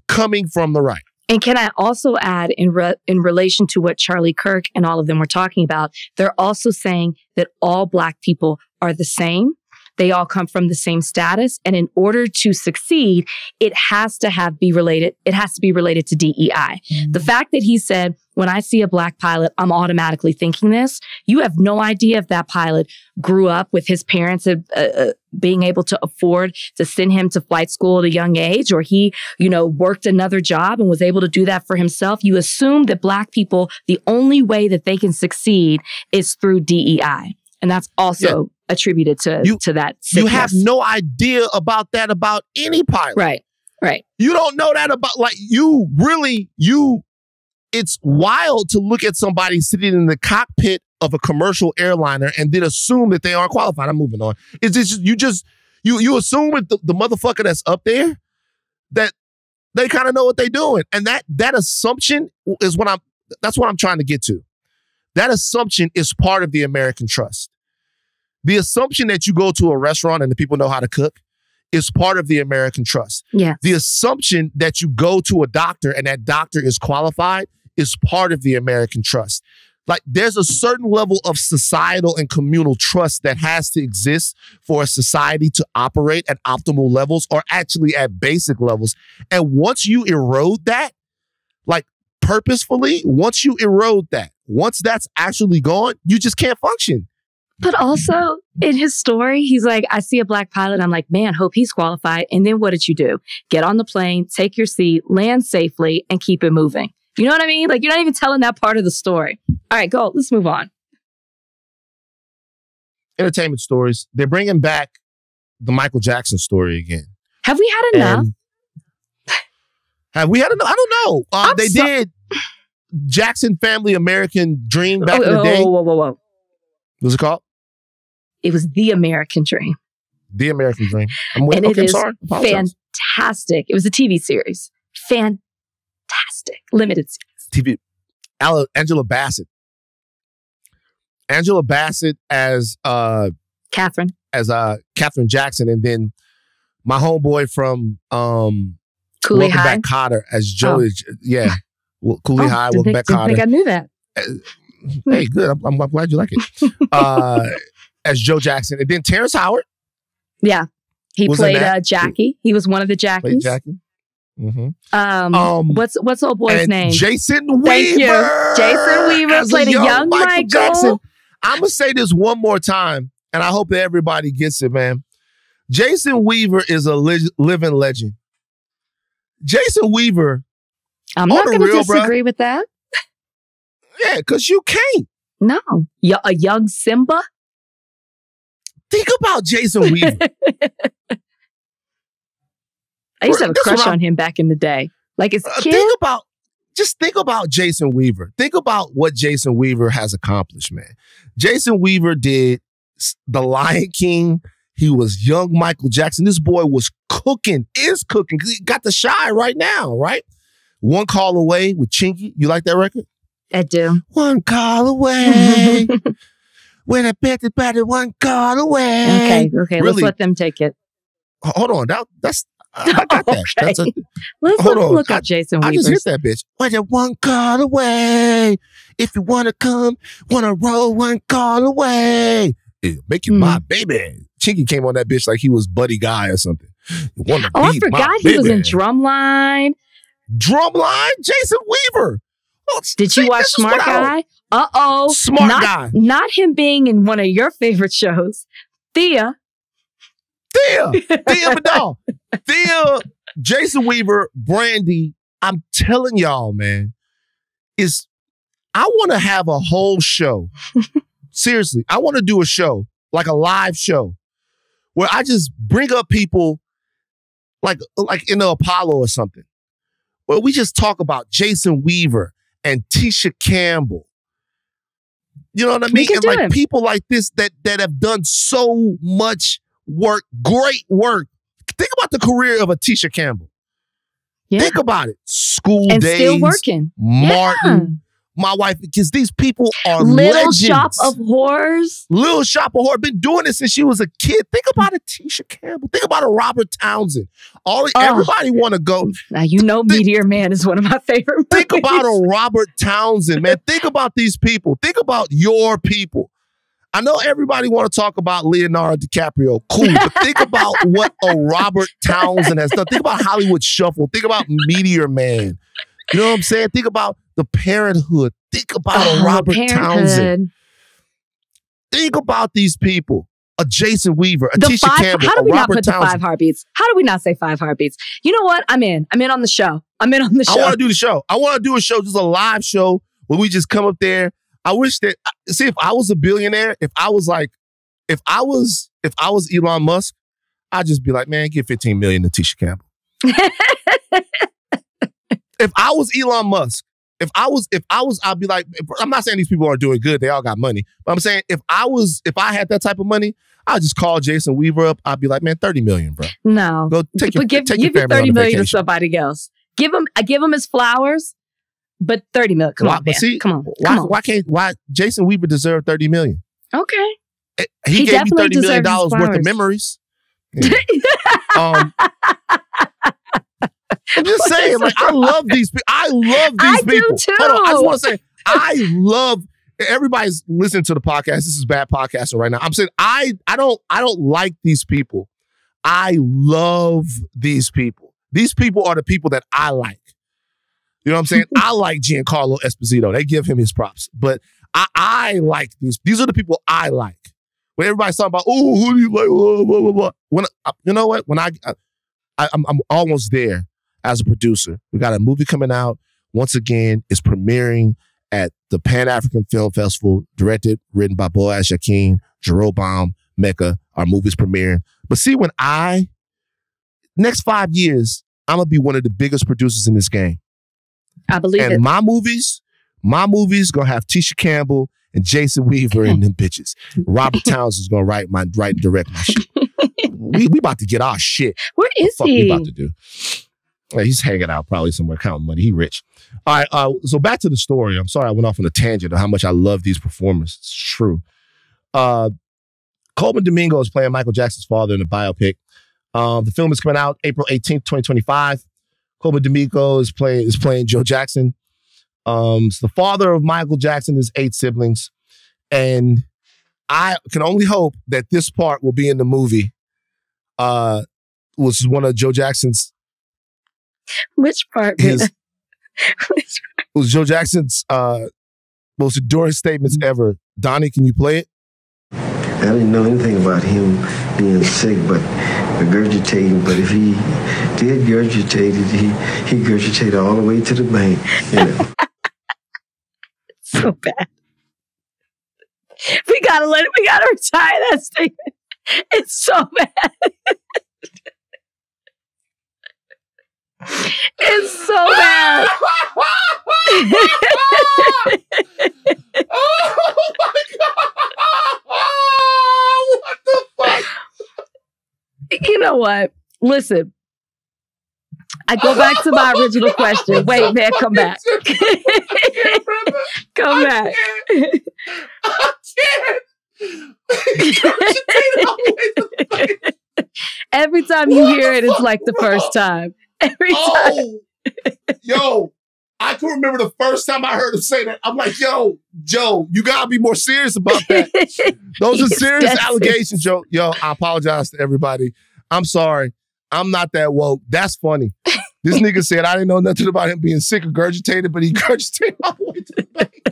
coming from the right. And can I also add, in relation to what Charlie Kirk and all of them were talking about, they're also saying that all Black people are the same. They all come from the same status. And in order to succeed, it has to be related to DEI. Mm-hmm. The fact that he said, when I see a Black pilot, I'm automatically thinking this. You have no idea if that pilot grew up with his parents being able to afford to send him to flight school at a young age, or he, worked another job and was able to do that for himself. You assume that Black people, the only way that they can succeed is through DEI. And that's also attributed to that sickness. You have no idea about that about any pilot. Right. You don't know that about, it's wild to look at somebody sitting in the cockpit of a commercial airliner and then assume that they aren't qualified. I'm moving on. It's just, you assume with the motherfucker that's up there that they kind of know what they're doing. And that assumption is that's what I'm trying to get to. That assumption is part of the American trust. The assumption that you go to a restaurant and the people know how to cook is part of the American trust. Yeah. The assumption that you go to a doctor and that doctor is qualified is part of the American trust. Like, there's a certain level of societal and communal trust that has to exist for a society to operate at optimal levels, or actually at basic levels. And once you erode that, like purposefully, once that's actually gone, you just can't function. But also, in his story, he's like, I see a Black pilot. I'm like, man, hope he's qualified. And then what did you do? Get on the plane, take your seat, land safely, and keep it moving. You know what I mean? Like, you're not even telling that part of the story. All right, go. Let's move on. Entertainment stories. They're bringing back the Michael Jackson story again. Have we had enough? Have we had enough? I don't know. They did Jackson Family American Dream back in the day. Whoa. What's it called? It was The American Dream. The American Dream. And it is fantastic. It was a TV series. Fantastic. Limited series. TV. Angela Bassett. Angela Bassett as Catherine. As Catherine Jackson. And then my homeboy from Cooley Welcome High. Back Kotter as Joey. Yeah. Cooley High, Welcome Back Kotter. I think I knew that. Hey, good. I'm glad you like it. As Joe Jackson. And then Terrence Howard. Yeah. He played Jackie. He was one of the Jackies. Played Jackie. Mm-hmm. What's old boy's name? Jason Weaver. Thank you. Jason Weaver played a young Michael Jackson. I'm going to say this one more time, and I hope that everybody gets it, man. Jason Weaver is a living legend. Jason Weaver. I'm not going to disagree with that. Yeah, because you can't. No. A young Simba? Think about Jason Weaver. I used to have a crush on him back in the day. Like, as a kid. Think about Jason Weaver. Think about what Jason Weaver has accomplished, man. Jason Weaver did The Lion King. He was young Michael Jackson. This boy is cooking. He got the Shy right now, right? One Call Away with Chinky. You like that record? I do. One call away. When I bet about it, one call away. Okay. Really? Let's let them take it. Hold on. I got that. Okay. Let's look up Jason Weaver. I just hit that bitch. When you're one call away. If you want to come, want to roll, one call away. Make you my baby. Chinky came on that bitch like he was Buddy Guy or something. I forgot he was in Drumline. Drumline? Jason Weaver. Did you watch Smart Guy? Uh-oh. Smart Guy. Not him being in one of your favorite shows. Thea Vidal. Thea, Jason Weaver, Brandy, I'm telling y'all, man, I want to have a whole show. Seriously, I want to do a show, like a live show, where I just bring up people like in the Apollo or something, where we just talk about Jason Weaver and Tisha Campbell. You know what I mean? And like people like this that have done so much work, great work. Think about the career of a Tisha Campbell. Yeah. Think about it. School and Days. Still working. Martin. My wife, because these people are Little legends. Shop of Horrors. Little Shop of Horrors. Been doing this since she was a kid. Think about a Tisha Campbell. Think about a Robert Townsend. Everybody want to go. Now, you know Meteor Man is one of my favorite movies. Think about a Robert Townsend, man. Think about these people. Think about your people. I know everybody want to talk about Leonardo DiCaprio. Cool. But think about what a Robert Townsend has done. Think about Hollywood Shuffle. Think about Meteor Man. You know what I'm saying? Think about the Parenthood. Think about a Robert Townsend. Think about these people. A Jason Weaver, a Tisha Campbell, how do we a not Robert put Townsend. the 5 heartbeats? How do we not say 5 heartbeats? You know what? I'm in on the show. I want to do the show. I want to do a show, just a live show where we just come up there. I wish that, see, if I was a billionaire, if I was Elon Musk, I'd just be like, man, give 15 million to Tisha Campbell. If I was Elon Musk, I'd be like, I'm not saying these people are doing good. They all got money. But I'm saying if I had that type of money, I'd just call Jason Weaver up. I'd be like, man, 30 million, bro. No. Go take your give family your 30 on million to vacation. somebody else. Give him his flowers, but 30 million. Come on, man. See, come on. Why Jason Weaver deserved 30 million? Okay. He gave me $30 million worth of memories. Yeah. I'm just saying, like, I love these people. I do too. Hold on, I just want to say, I love, everybody's listening to the podcast. This is bad podcasting right now. I'm saying, I don't like these people. I love these people. These people are the people that I like. You know what I'm saying? I like Giancarlo Esposito. They give him his props. But I like these are the people I like. When everybody's talking about, oh, who do you like? Blah, blah, blah, blah. When you know what? When I'm almost there as a producer. We got a movie coming out. Once again, it's premiering at the Pan-African Film Festival, directed, written by Boaz Yakin, Jerome Mecca. Our movie's premiering. But see, next 5 years, I'm going to be one of the biggest producers in this game. I believe it. And my movies going to have Tisha Campbell and Jason Weaver and them bitches. Robert Townsend's going to write and direct my shit. We about to get our shit. Where is he? We about to do? Well, he's hanging out probably somewhere counting money. He rich. All right, so back to the story. I'm sorry I went off on a tangent of how much I love these performers. It's true. Colman Domingo is playing Michael Jackson's father in the biopic. The film is coming out April 18th, 2025. Colman Domingo is playing Joe Jackson. It's the father of Michael Jackson, his 8 siblings. And I can only hope that this part will be in the movie. Was one of Joe Jackson's. Which part? It was Joe Jackson's most enduring statements ever. Donnie, can you play it? I didn't know anything about him being sick, but regurgitating. But if he did regurgitate it, he regurgitated all the way to the bank. You know. So bad. We gotta retire that statement. It's so bad. It's so bad. Oh my God. What the fuck? You know what? Listen. I go back to my original question. Wait, man, come back. Come back. I can't. Every time you hear it, it's like the first time. Every time. Yo, I can remember the first time I heard him say that. I'm like, yo, Joe, you gotta be more serious about that. Those are serious allegations, Joe. Yo, I apologize to everybody. I'm sorry. I'm not that woke. That's funny. This nigga said I didn't know nothing about him being sick or regurgitated, but he regurgitated all the way to the bank.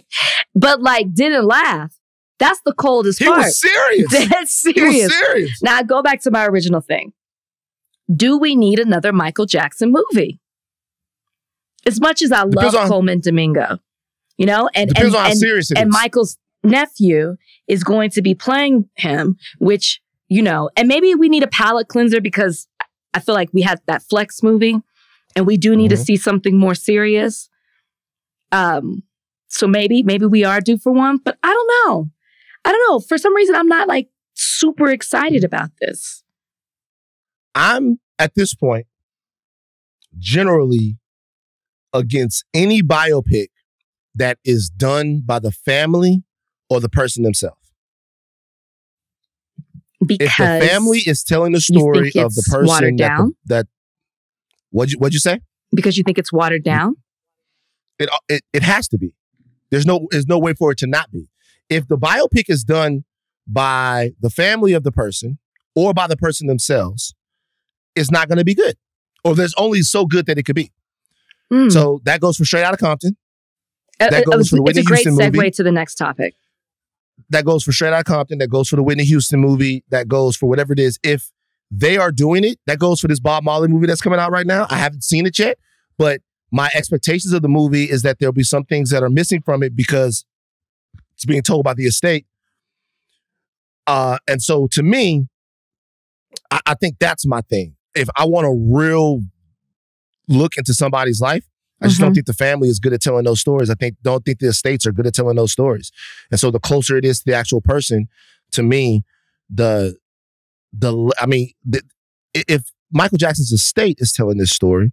But like, didn't laugh. That's the coldest part. He was serious. That's serious. He was serious. Now, I go back to my original thing. Do we need another Michael Jackson movie? As much as I love Colman Domingo, you know, and depends on how serious it is. And Michael's nephew is going to be playing him, which, you know, and maybe we need a palate cleanser because I feel like we had that Flex movie and we do need to see something more serious. So maybe we are due for one, but I don't know. For some reason, I'm not like super excited about this. I'm at this point generally against any biopic that is done by the family or the person themselves. Because if the family is telling the story of the person watered down? What'd you say? Because you think it's watered down? It has to be. There's no way for it to not be. If the biopic is done by the family of the person or by the person themselves, it's not going to be good. Or there's only so good that it could be. So that goes for Straight Outta Compton. That goes for the Whitney Houston movie. It's a great segue to the next topic. That goes for Straight Outta Compton. That goes for the Whitney Houston movie. That goes for whatever it is. If they are doing it, that goes for this Bob Marley movie that's coming out right now. I haven't seen it yet, but my expectations of the movie is that there'll be some things that are missing from it because it's being told by the estate. And so to me, I think that's my thing. If I want a real look into somebody's life, I just don't think the family is good at telling those stories. Don't think the estates are good at telling those stories. And so the closer it is to the actual person, to me, if Michael Jackson's estate is telling this story,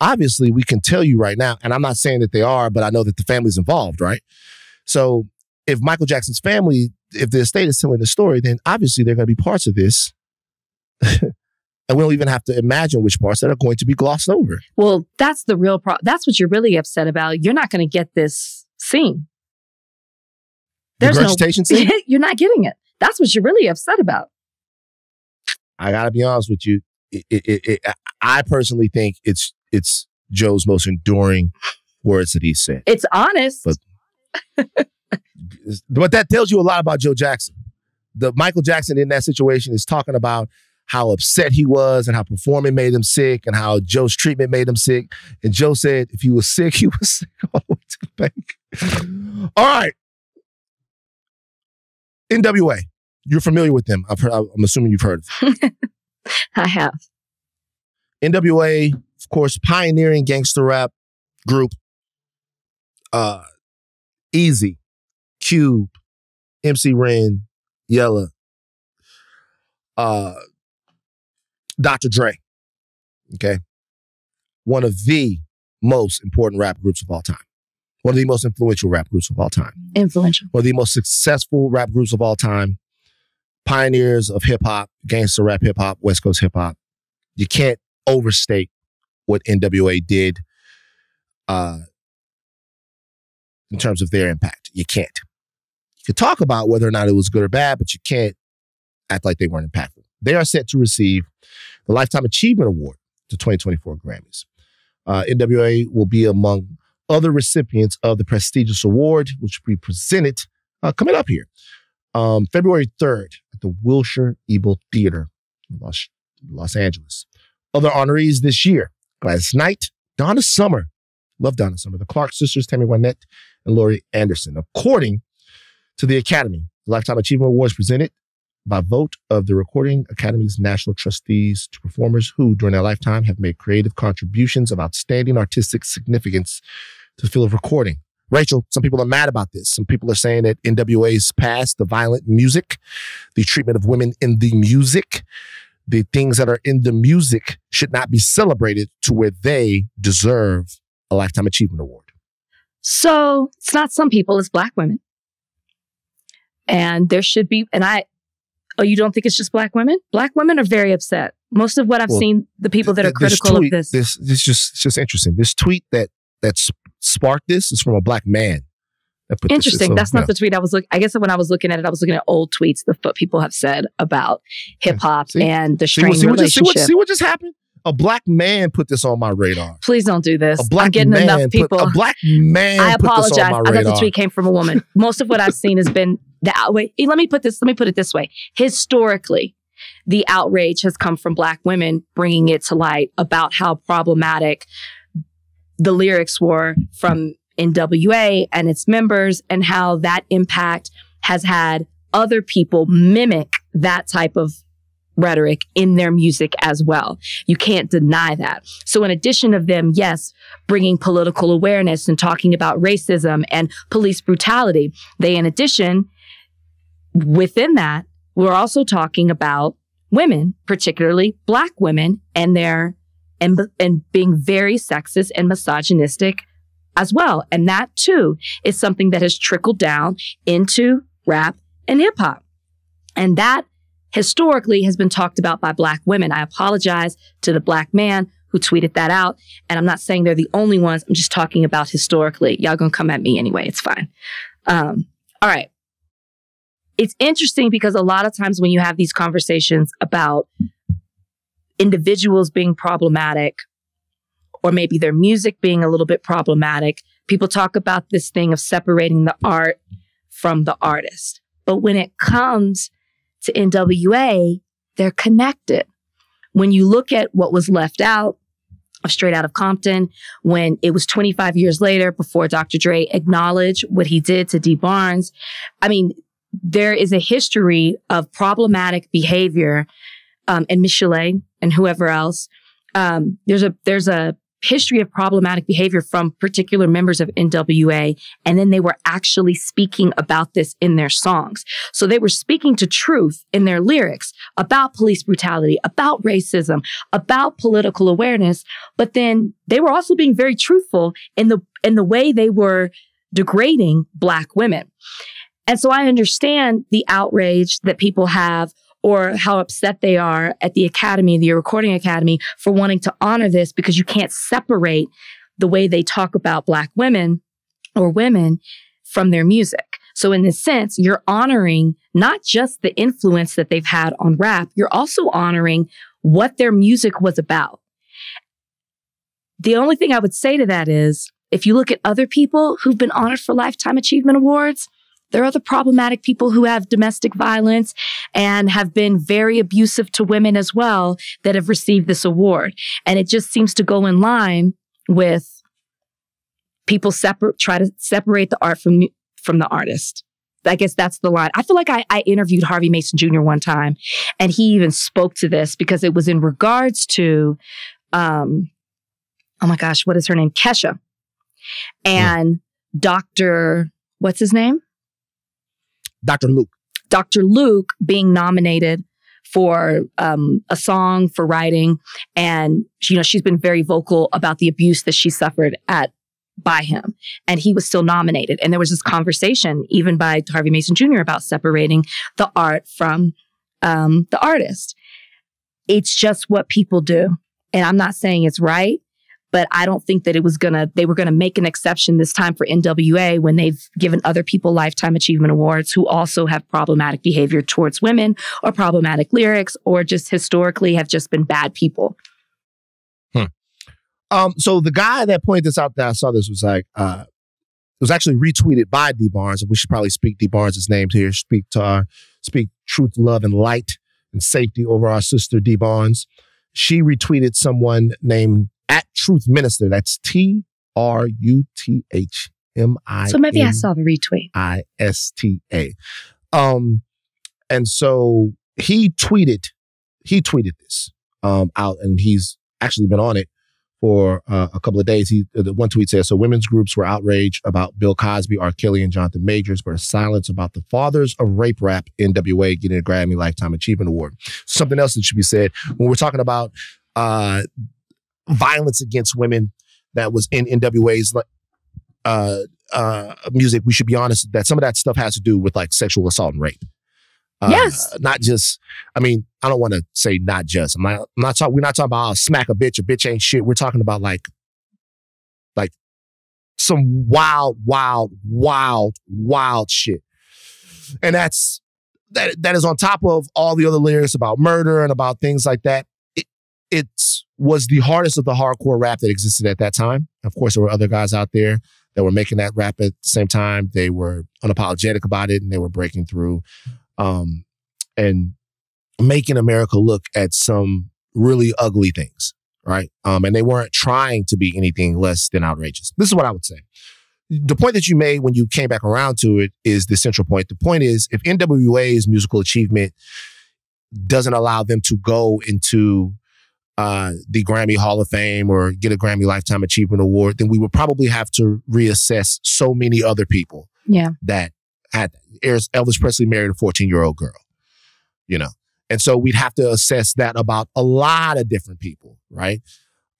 obviously we can tell you right now, and I'm not saying that they are, but I know that the family's involved, right? So if Michael Jackson's family, if the estate is telling the story, then obviously there are going to be parts of this and we don't even have to imagine which parts that are going to be glossed over. Well, that's the real problem. That's what you're really upset about. You're not going to get this scene. There's regurgitation scene? You're not getting it. That's what you're really upset about. I got to be honest with you. I personally think it's Joe's most enduring words that he said. It's honest. But that tells you a lot about Joe Jackson. The Michael Jackson in that situation is talking about how upset he was and how performing made him sick and how Joe's treatment made him sick. And Joe said if he was sick, he was sick all the way to the bank. All right. NWA. You're familiar with them. I'm assuming you've heard of them. I have. NWA, of course, pioneering gangster rap group. Easy, Cube, MC Ren, Yella, Dr. Dre. Okay. One of the most important rap groups of all time. One of the most influential rap groups of all time. Influential. One of the most successful rap groups of all time. Pioneers of hip hop, gangster rap hip hop, West Coast hip hop. You can't overstate what NWA did in terms of their impact. You can't. You can talk about whether or not it was good or bad, but you can't act like they weren't impactful. They are set to receive the Lifetime Achievement Award, the 2024 Grammys. NWA will be among other recipients of the prestigious award, which will be presented coming up here February 3rd at the Wilshire Ebel Theater in Los Angeles. Other honorees this year: Gladys Knight, Donna Summer, love Donna Summer, the Clark sisters, Tammy Wynette, and Laurie Anderson. According to the Academy, the Lifetime Achievement Award is presented by vote of the Recording Academy's national trustees to performers who, during their lifetime, have made creative contributions of outstanding artistic significance to the field of recording. Rachel, some people are mad about this. Some people are saying that NWA's past, the violent music, the treatment of women in the music, the things that are in the music should not be celebrated to where they deserve a Lifetime Achievement Award. So it's not some people, it's Black women. And there should be, you don't think it's just Black women? Black women are very upset. Most of what I've seen, the people that are critical of this. It's just interesting. This tweet that sparked this is from a Black man. Interesting. That's not the tweet I was looking. I guess when I was looking at it, I was looking at old tweets of what people have said about hip hop and the strained relationship. See what just happened? A black man put this on my radar. Please don't do this. A black I'm getting man enough people. A black man. I apologize. Put this on my I thought radar. the tweet came from a woman. Most of what I've seen has been the outrage. Let me put it this way. Historically, the outrage has come from black women bringing it to light about how problematic the lyrics were from NWA and its members, and how that impact has had other people mimic that type of rhetoric in their music as well. You can't deny that. So in addition of them, yes, bringing political awareness and talking about racism and police brutality, they, in addition, within that, we're also talking about women, particularly black women, and being very sexist and misogynistic as well. And that too is something that has trickled down into rap and hip hop. And that historically has been talked about by black women. I apologize to the black man who tweeted that out. And I'm not saying they're the only ones. I'm just talking about historically. Y'all gonna come at me anyway. It's fine. All right. It's interesting because a lot of times when you have these conversations about individuals being problematic, or maybe their music being a little bit problematic, people talk about this thing of separating the art from the artist. But when it comes to NWA, they're connected. When you look at what was left out of Straight Outta Compton, when it was 25 years later before Dr. Dre acknowledged what he did to D. Barnes, I mean, there is a history of problematic behavior, and Ashleigh and whoever else. There's a history of problematic behavior from particular members of NWA, and then they were actually speaking about this in their songs. So they were speaking to truth in their lyrics about police brutality, about racism, about political awareness, but then they were also being very truthful in the way they were degrading black women. And so I understand the outrage that people have, or how upset they are at the Academy, the Recording Academy, for wanting to honor this, because you can't separate the way they talk about black women or women from their music. So in this sense, you're honoring not just the influence that they've had on rap, you're also honoring what their music was about. The only thing I would say to that is, if you look at other people who've been honored for Lifetime Achievement Awards, there are other problematic people who have domestic violence and have been very abusive to women as well that have received this award. And it just seems to go in line with people try to separate the art from the artist. I guess that's the line. I feel like I interviewed Harvey Mason Jr. one time, and he even spoke to this because it was in regards to, oh my gosh, what is her name? Kesha. And Dr. What's his name? Dr. Luke. Dr. Luke being nominated for a song for writing. And, she's been very vocal about the abuse that she suffered by him. And he was still nominated. And there was this conversation, even by Harvey Mason Jr., about separating the art from the artist. It's just what people do. And I'm not saying it's right, but I don't think that they were gonna make an exception this time for NWA when they've given other people Lifetime Achievement Awards who also have problematic behavior towards women, or problematic lyrics, or just historically have just been bad people. So the guy that pointed this out, that I saw this, was like, it was actually retweeted by D. Barnes, and we should probably speak D. Barnes' names here. Speak truth, love, and light and safety over our sister D. Barnes. She retweeted someone named @TruthMinister. That's TRUTHMI. So maybe I saw the retweet. ISTA. And so he tweeted this out, and he's actually been on it for a couple of days. The one tweet says, so women's groups were outraged about Bill Cosby, R. Kelly, and Jonathan Majors, but silence about the fathers of rape rap, NWA, getting a Grammy Lifetime Achievement Award. Something else that should be said when we're talking about violence against women that was in NWA's music, we should be honest that some of that stuff has to do with like sexual assault and rape. Yes. Not just, I don't want to say not just. we're not talking about I'll smack a bitch ain't shit. We're talking about like some wild shit. And that is on top of all the other lyrics about murder and about things like that. it was the hardest of the hardcore rap that existed at that time. Of course, there were other guys out there that were making that rap at the same time. They were unapologetic about it, and they were breaking through and making America look at some really ugly things, right? And they weren't trying to be anything less than outrageous. This is what I would say. The point that you made when you came back around to it is the central point. The point is, if NWA's musical achievement doesn't allow them to go into the Grammy Hall of Fame or get a Grammy Lifetime Achievement Award, then we would probably have to reassess so many other people that had Elvis Presley married a 14-year-old girl, you know? And so we'd have to assess that about a lot of different people, right?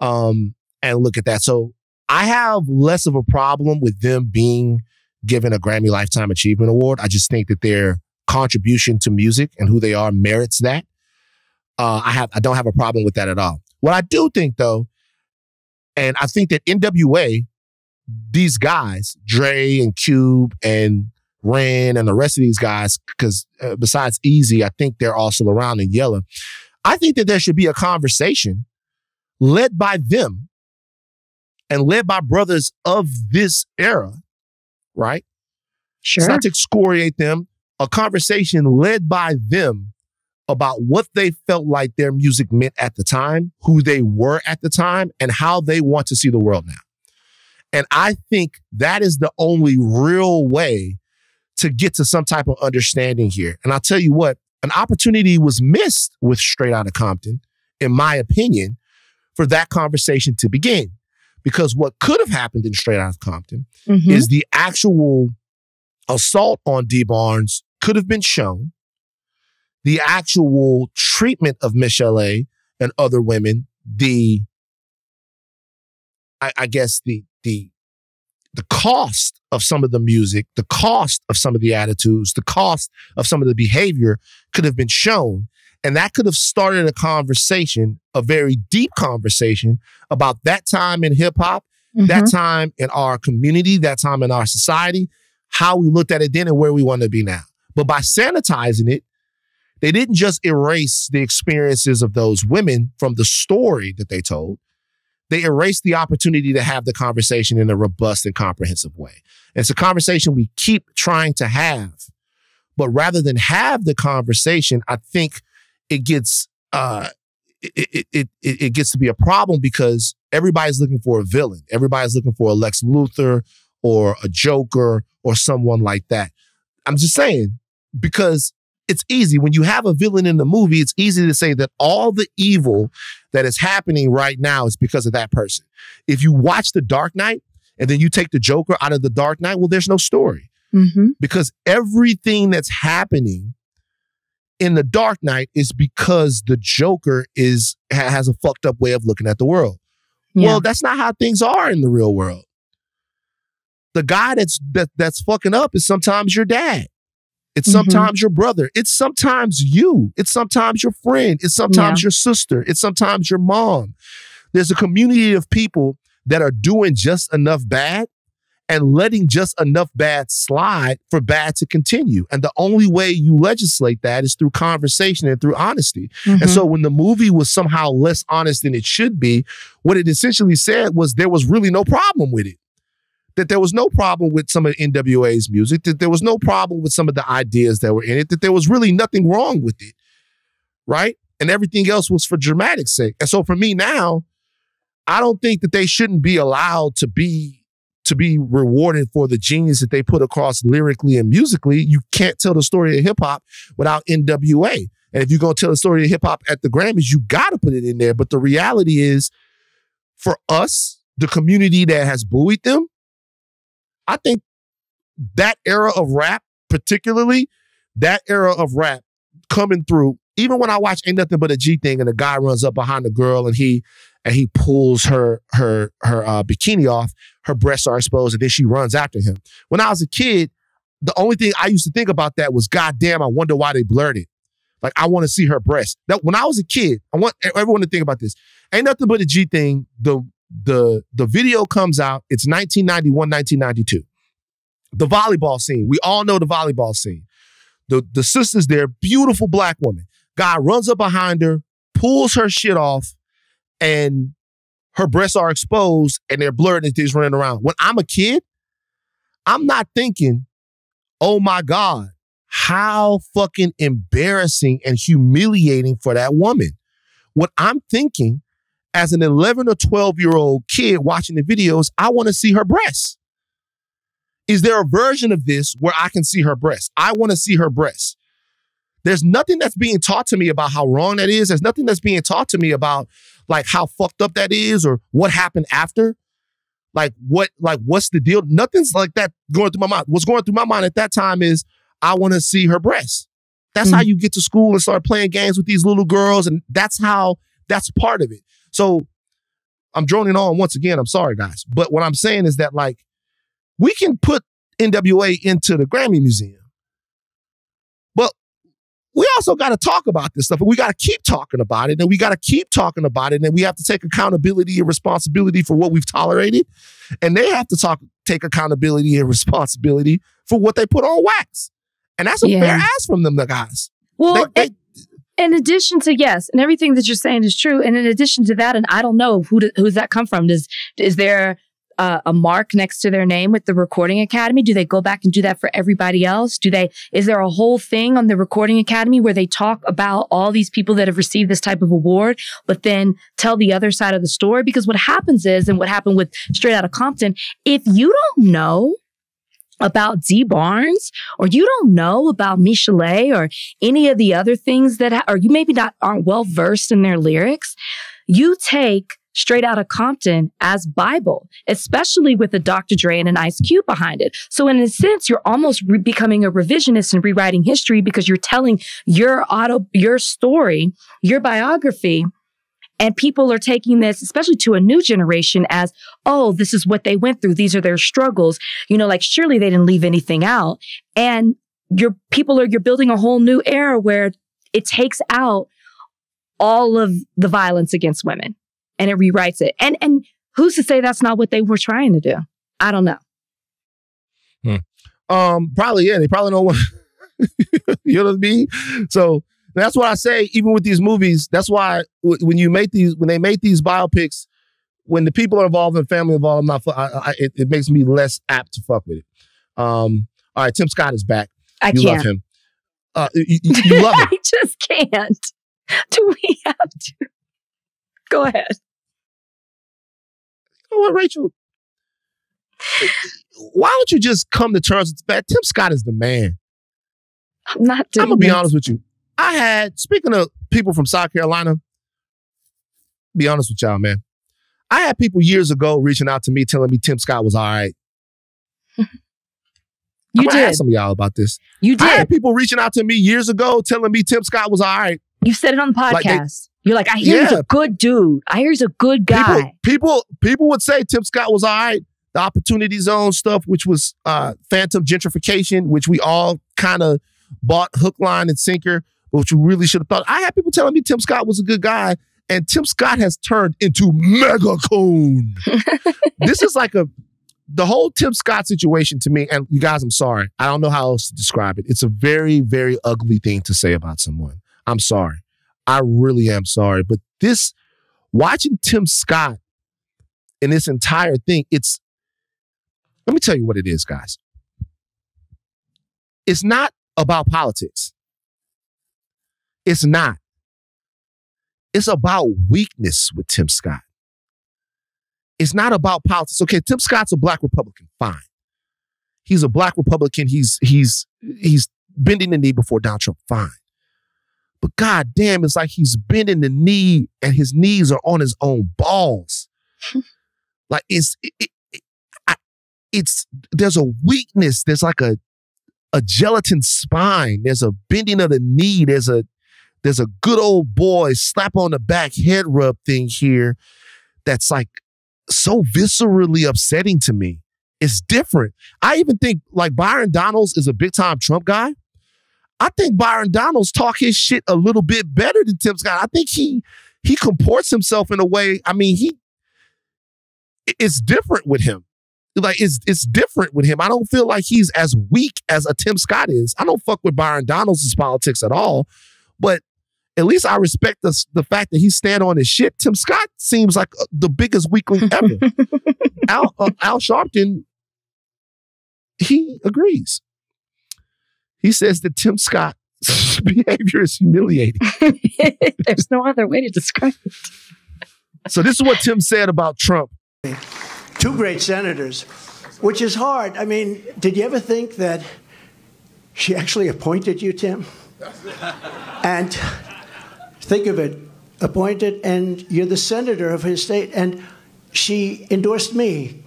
And look at that. So I have less of a problem with them being given a Grammy Lifetime Achievement Award. I just think that their contribution to music and who they are merits that. I don't have a problem with that at all. What I do think, though, and I think that NWA, these guys, Dre and Cube and Ren and the rest of these guys, because besides Easy, I think they're all still around in Yella. I think that there should be a conversation led by them and led by brothers of this era, right? Sure. It's not to excoriate them. A conversation led by them about what they felt like their music meant at the time, who they were at the time, and how they want to see the world now. And I think that is the only real way to get to some type of understanding here. And I'll tell you what, an opportunity was missed with Straight Outta Compton, in my opinion, for that conversation to begin. Because what could have happened in Straight Outta Compton is the actual assault on D. Barnes could have been shown. The actual treatment of Michelle and other women, I guess the cost of some of the music, the cost of some of the attitudes, the cost of some of the behavior could have been shown. And that could have started a conversation, a very deep conversation about that time in hip hop, that time in our community, that time in our society, how we looked at it then and where we want to be now. But by sanitizing it, they didn't just erase the experiences of those women from the story that they told. They erased the opportunity to have the conversation in a robust and comprehensive way. And it's a conversation we keep trying to have. But rather than have the conversation, I think it gets it gets to be a problem because everybody's looking for a villain. Everybody's looking for a Lex Luthor or a Joker or someone like that. I'm just saying, because it's easy. When you have a villain in the movie, it's easy to say that all the evil that is happening right now is because of that person. If you watch The Dark Knight and then you take the Joker out of The Dark Knight, well, there's no story. Because everything that's happening in The Dark Knight is because the Joker has a fucked up way of looking at the world. Well, that's not how things are in the real world. The guy that's fucking up is sometimes your dad. It's sometimes your brother. It's sometimes you. It's sometimes your friend. It's sometimes your sister. It's sometimes your mom. There's a community of people that are doing just enough bad and letting just enough bad slide for bad to continue. And the only way you legislate that is through conversation and through honesty. And so when the movie was somehow less honest than it should be, what it essentially said was there was really no problem with it. That there was no problem with some of NWA's music, that there was no problem with some of the ideas that were in it, that there was really nothing wrong with it, right? And everything else was for dramatic sake. And so for me now, I don't think that they shouldn't be allowed to be rewarded for the genius that they put across lyrically and musically. You can't tell the story of hip hop without NWA. And if you're going to tell the story of hip hop at the Grammys, you got to put it in there. But the reality is, for us, the community that has buoyed them, I think that era of rap, particularly that era of rap coming through, even when I watch Ain't Nothing But a G Thing and the guy runs up behind the girl and he pulls her bikini off, her breasts are exposed, and then she runs after him. When I was a kid, the only thing I used to think about that was, God damn, I wonder why they blurred it. Like, I want to see her breasts. That when I was a kid, I want everyone to think about this. Ain't Nothing But a G Thing, the video comes out, it's 1991, 1992. The volleyball scene, we all know the volleyball scene. The sister's there, beautiful black woman. Guy runs up behind her, pulls her shit off, and her breasts are exposed and they're blurred and she's running around. When I'm a kid, I'm not thinking, oh my God, how fucking embarrassing and humiliating for that woman. What I'm thinking as an 11 or 12-year-old kid watching the videos, I want to see her breasts. Is there a version of this where I can see her breasts? I want to see her breasts. There's nothing that's being taught to me about how wrong that is. There's nothing that's being taught to me about like how fucked up that is or what happened after. What's the deal? Nothing's like that going through my mind. What's going through my mind at that time is I want to see her breasts. That's how you get to school and start playing games with these little girls. And that's part of it. So I'm droning on once again. I'm sorry, guys. But what I'm saying is that like we can put NWA into the Grammy Museum. But we also got to talk about this stuff. And we got to keep talking about it. And we got to keep talking about it. And we have to take accountability and responsibility for what we've tolerated. And they have to take accountability and responsibility for what they put on wax. And that's a fair ask from them, the guys. Well, in addition to, yes, and everything that you're saying is true. And in addition to that, and I don't know, who's that come from? Is there a mark next to their name with the Recording Academy? Do they go back and do that for everybody else? Is there a whole thing on the Recording Academy where they talk about all these people that have received this type of award, but then tell the other side of the story? Because what happens is, and what happened with Straight Outta Compton, if you don't know about Dee Barnes, or you don't know about Ashleigh or any of the other things or you maybe aren't well versed in their lyrics, you take Straight Outta Compton as Bible, especially with a Dr. Dre and an Ice Cube behind it. So in a sense, you're almost becoming a revisionist and rewriting history because you're telling your story, your biography. And people are taking this, especially to a new generation, as, oh, this is what they went through. These are their struggles. You know, like surely they didn't leave anything out. And you're building a whole new era where it takes out all of the violence against women and it rewrites it. And who's to say that's not what they were trying to do? I don't know. Probably, yeah. They probably don't want, you know what I mean? So that's what I say, even with these movies, that's why when they make these biopics, when the people are involved and family involved, it makes me less apt to fuck with it. All right, Tim Scott is back. You love him. You love him. I just can't. Do we have to? Go ahead. You know what, Rachel? Why don't you just come to terms with that? Tim Scott is the man. I'm not doing I'm going to be honest with you. Speaking of people from South Carolina, be honest with y'all, man. I had people years ago reaching out to me telling me Tim Scott was all right. You did. Ask some of y'all about this. You did. I had people reaching out to me years ago telling me Tim Scott was all right. You said it on the podcast. You're like, I hear he's a good dude. I hear he's a good guy. People would say Tim Scott was all right. The Opportunity Zone stuff, which was phantom gentrification, which we all kind of bought hook, line, and sinker, which you really should have thought. I had people telling me Tim Scott was a good guy, and Tim Scott has turned into mega coon. This is like the whole Tim Scott situation to me, and you guys, I'm sorry. I don't know how else to describe it. It's a very, very ugly thing to say about someone. I'm sorry. I really am sorry. But watching Tim Scott in this entire thing, let me tell you what it is, guys. It's not about politics. It's not. It's about weakness with Tim Scott. It's not about politics. Okay, Tim Scott's a black Republican. Fine. He's a black Republican. He's bending the knee before Donald Trump. Fine. But God damn, it's like he's bending the knee and his knees are on his own balls. Like there's a weakness. There's like a gelatin spine. There's a bending of the knee. There's a good old boy slap on the back head rub thing here that's like so viscerally upsetting to me. It's different. I even think like Byron Donalds is a big time Trump guy. I think Byron Donalds talk his shit a little bit better than Tim Scott. I think he comports himself in a way. I mean, it's different with him. Like it's different with him. I don't feel like he's as weak as a Tim Scott is. I don't fuck with Byron Donalds' politics at all, but at least I respect the fact that he's standing on his shit. Tim Scott seems like the biggest weakling ever. Al Sharpton, he agrees. He says that Tim Scott's behavior is humiliating. There's no other way to describe it. So this is what Tim said about Trump. Two great senators, which is hard. I mean, did you ever think that she actually appointed you, Tim? And think of it, appointed, and you're the senator of his state, and she endorsed me.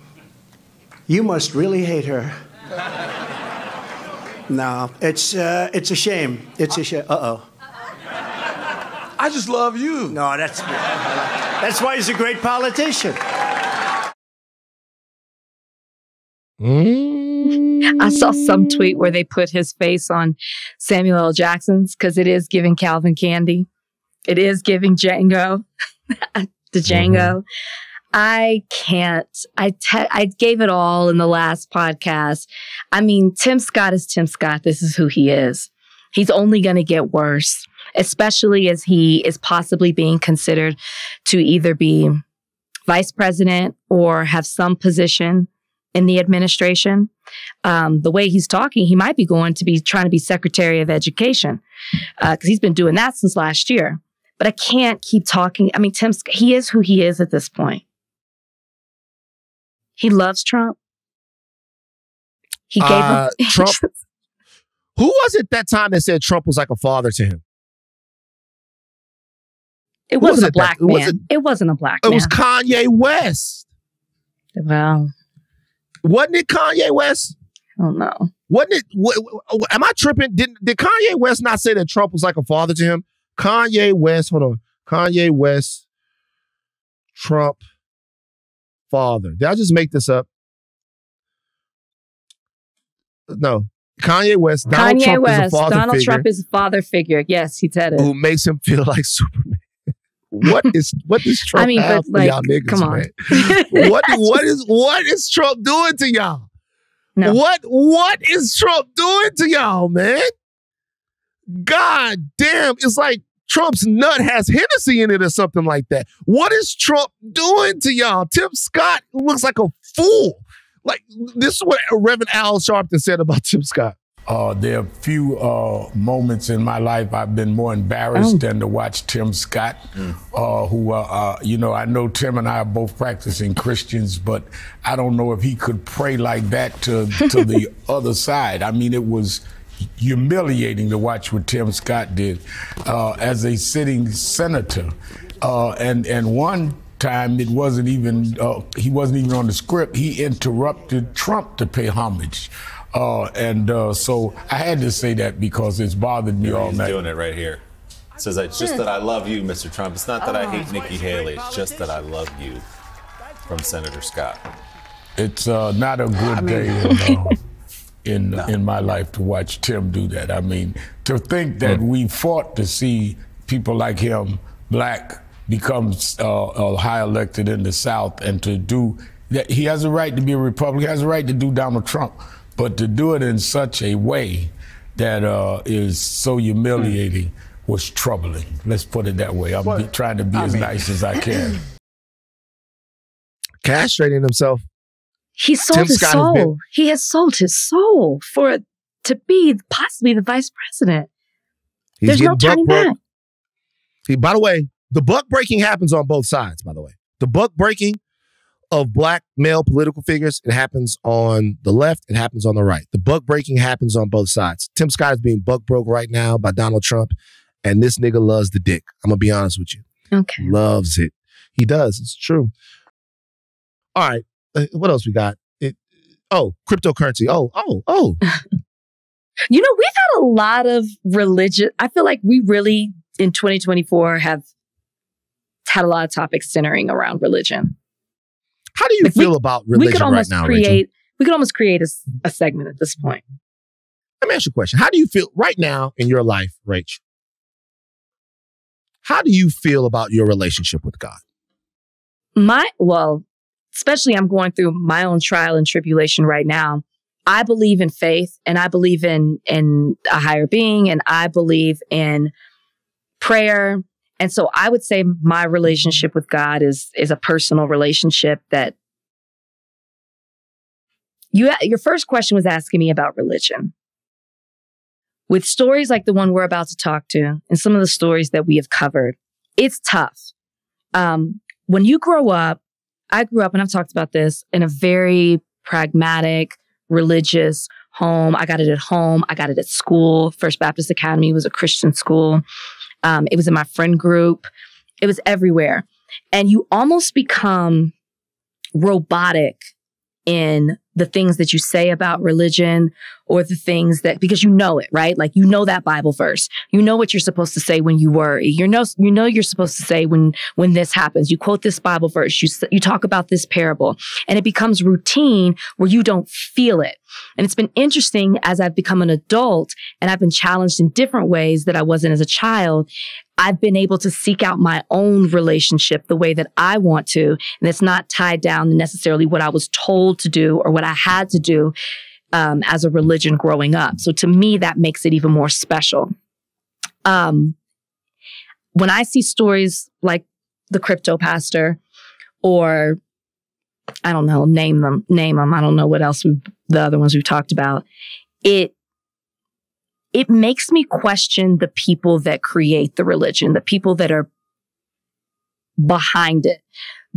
You must really hate her. No, it's a shame. It's a shame. Uh-oh. I just love you. No, that's why he's a great politician. I saw some tweet where they put his face on Samuel L. Jackson's because it is giving Calvin Candy. It is giving Django. The Django. I can't. I gave it all in the last podcast. I mean, Tim Scott is Tim Scott. This is who he is. He's only going to get worse, especially as he is possibly being considered to either be vice president or have some position in the administration. The way he's talking, he might be going to be trying to be Secretary of Education because he's been doing that since last year. But I can't keep talking. I mean, he is who he is at this point. He loves Trump. He gave him Trump. Who was it that time that said Trump was like a father to him? It wasn't a black man. It wasn't a black man. It was Kanye West. Well, wasn't it Kanye West? I don't know. Wasn't it? Am I tripping? Did Kanye West not say that Trump was like a father to him? Kanye West, hold on. Kanye West, Trump, father. Did I just make this up? No. Kanye West, Donald Trump is a father Donald figure. Trump is a father figure. Yes, he said it. Who makes him feel like Superman. What does Trump have for y'all niggas, come on. man? What is Trump doing to y'all? No. What is Trump doing to y'all, man? God damn, it's like Trump's nut has Hennessy in it or something like that. What is Trump doing to y'all? Tim Scott looks like a fool. Like, this is what Reverend Al Sharpton said about Tim Scott. There are few moments in my life I've been more embarrassed than to watch Tim Scott, who, I know Tim and I are both practicing Christians, but I don't know if he could pray like that to the other side. I mean, it was humiliating to watch what Tim Scott did as a sitting senator. And one time it wasn't even, he wasn't even on the script. He interrupted Trump to pay homage. So I had to say that because it's bothered me all night. He's doing it right here. It says, it's just that I love you, Mr. Trump. It's not that I hate Nikki Haley. It's just that I love you, from Senator Scott. It's not a good day in my life to watch Tim do that. I mean, to think that we fought to see people like him, black, become high elected in the South, and to do that, he has a right to be a Republican, he has a right to do Donald Trump, but to do it in such a way that is so humiliating was troubling. Let's put it that way. I'm trying to be as nice as I can. Castrating himself. He sold his soul. He has sold his soul to be possibly the vice president. There's no turning back. By the way, the buck breaking happens on both sides, by the way. The buck breaking of black male political figures, it happens on the left, it happens on the right. The buck breaking happens on both sides. Tim Scott is being buck broke right now by Donald Trump, and this nigga loves the dick. I'm going to be honest with you. Okay. Loves it. He does. It's true. All right. What else we got? Cryptocurrency. You know, we've had a lot of religion. I feel like we really, in 2024, have had a lot of topics centering around religion. How do you feel about religion right now, Rachel? We could almost create a segment at this point. Let me ask you a question. How do you feel right now in your life, Rach? How do you feel about your relationship with God? Especially I'm going through my own trial and tribulation right now. I believe in faith, and I believe in a higher being, and I believe in prayer. And so I would say my relationship with God is a personal relationship that your first question was asking me about religion. With stories like the one we're about to talk to and some of the stories that we have covered, it's tough. When you grow up, I grew up, and I've talked about this, in a very pragmatic, religious home. I got it at home. I got it at school. First Baptist Academy was a Christian school. It was in my friend group. It was everywhere. And you almost become robotic in the things that you say about religion, or the things that, because you know it, right? Like, you know that Bible verse. You know what you're supposed to say when you worry. You know you're supposed to say when this happens. You quote this Bible verse. You talk about this parable, and it becomes routine where you don't feel it. And it's been interesting as I've become an adult and I've been challenged in different ways that I wasn't as a child. I've been able to seek out my own relationship the way that I want to. And it's not tied down to necessarily what I was told to do or what I had to do as a religion growing up. So to me, that makes it even more special. When I see stories like the crypto pastor, or I don't know, name them. I don't know what else the other ones we've talked about. It makes me question the people that create the religion, the people that are behind it.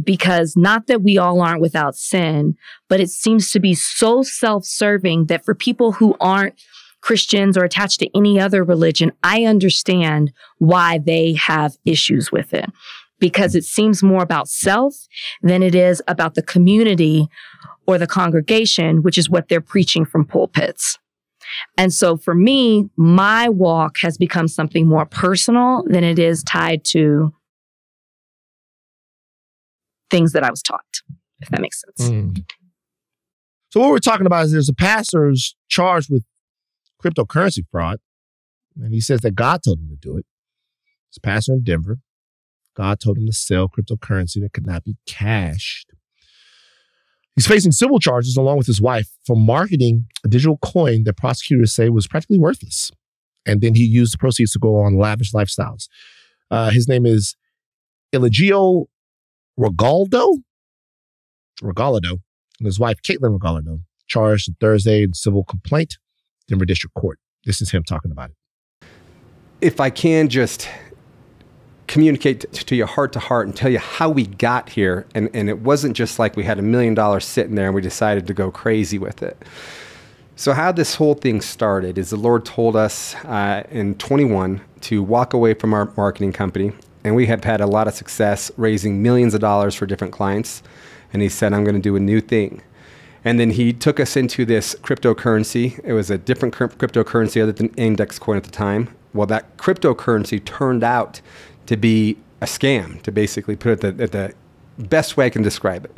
Because not that we all aren't without sin, but it seems to be so self-serving that for people who aren't Christians or attached to any other religion, I understand why they have issues with it. Because it seems more about self than it is about the community or the congregation, which is what they're preaching from pulpits. And so for me, my walk has become something more personal than it is tied to things that I was taught, if that makes sense. So what we're talking about is there's a pastor who's charged with cryptocurrency fraud, and he says that God told him to do it. He's a pastor in Denver. God told him to sell cryptocurrency that could not be cashed. He's facing civil charges along with his wife for marketing a digital coin that prosecutors say was practically worthless. And then he used the proceeds to go on lavish lifestyles. His name is Eligio Regalado, and his wife, Caitlin Regalado, charged on Thursday in civil complaint, Denver District Court. This is him talking about it. If I can just communicate to you heart to heart and tell you how we got here, and it wasn't just like we had $1 million sitting there and we decided to go crazy with it. So how this whole thing started is the Lord told us in 21 to walk away from our marketing company. And we have had a lot of success raising millions of dollars for different clients. And he said, I'm going to do a new thing. And then he took us into this cryptocurrency. It was a different cryptocurrency other than index coin at the time. Well, that cryptocurrency turned out to be a scam, to basically put it at the best way I can describe it.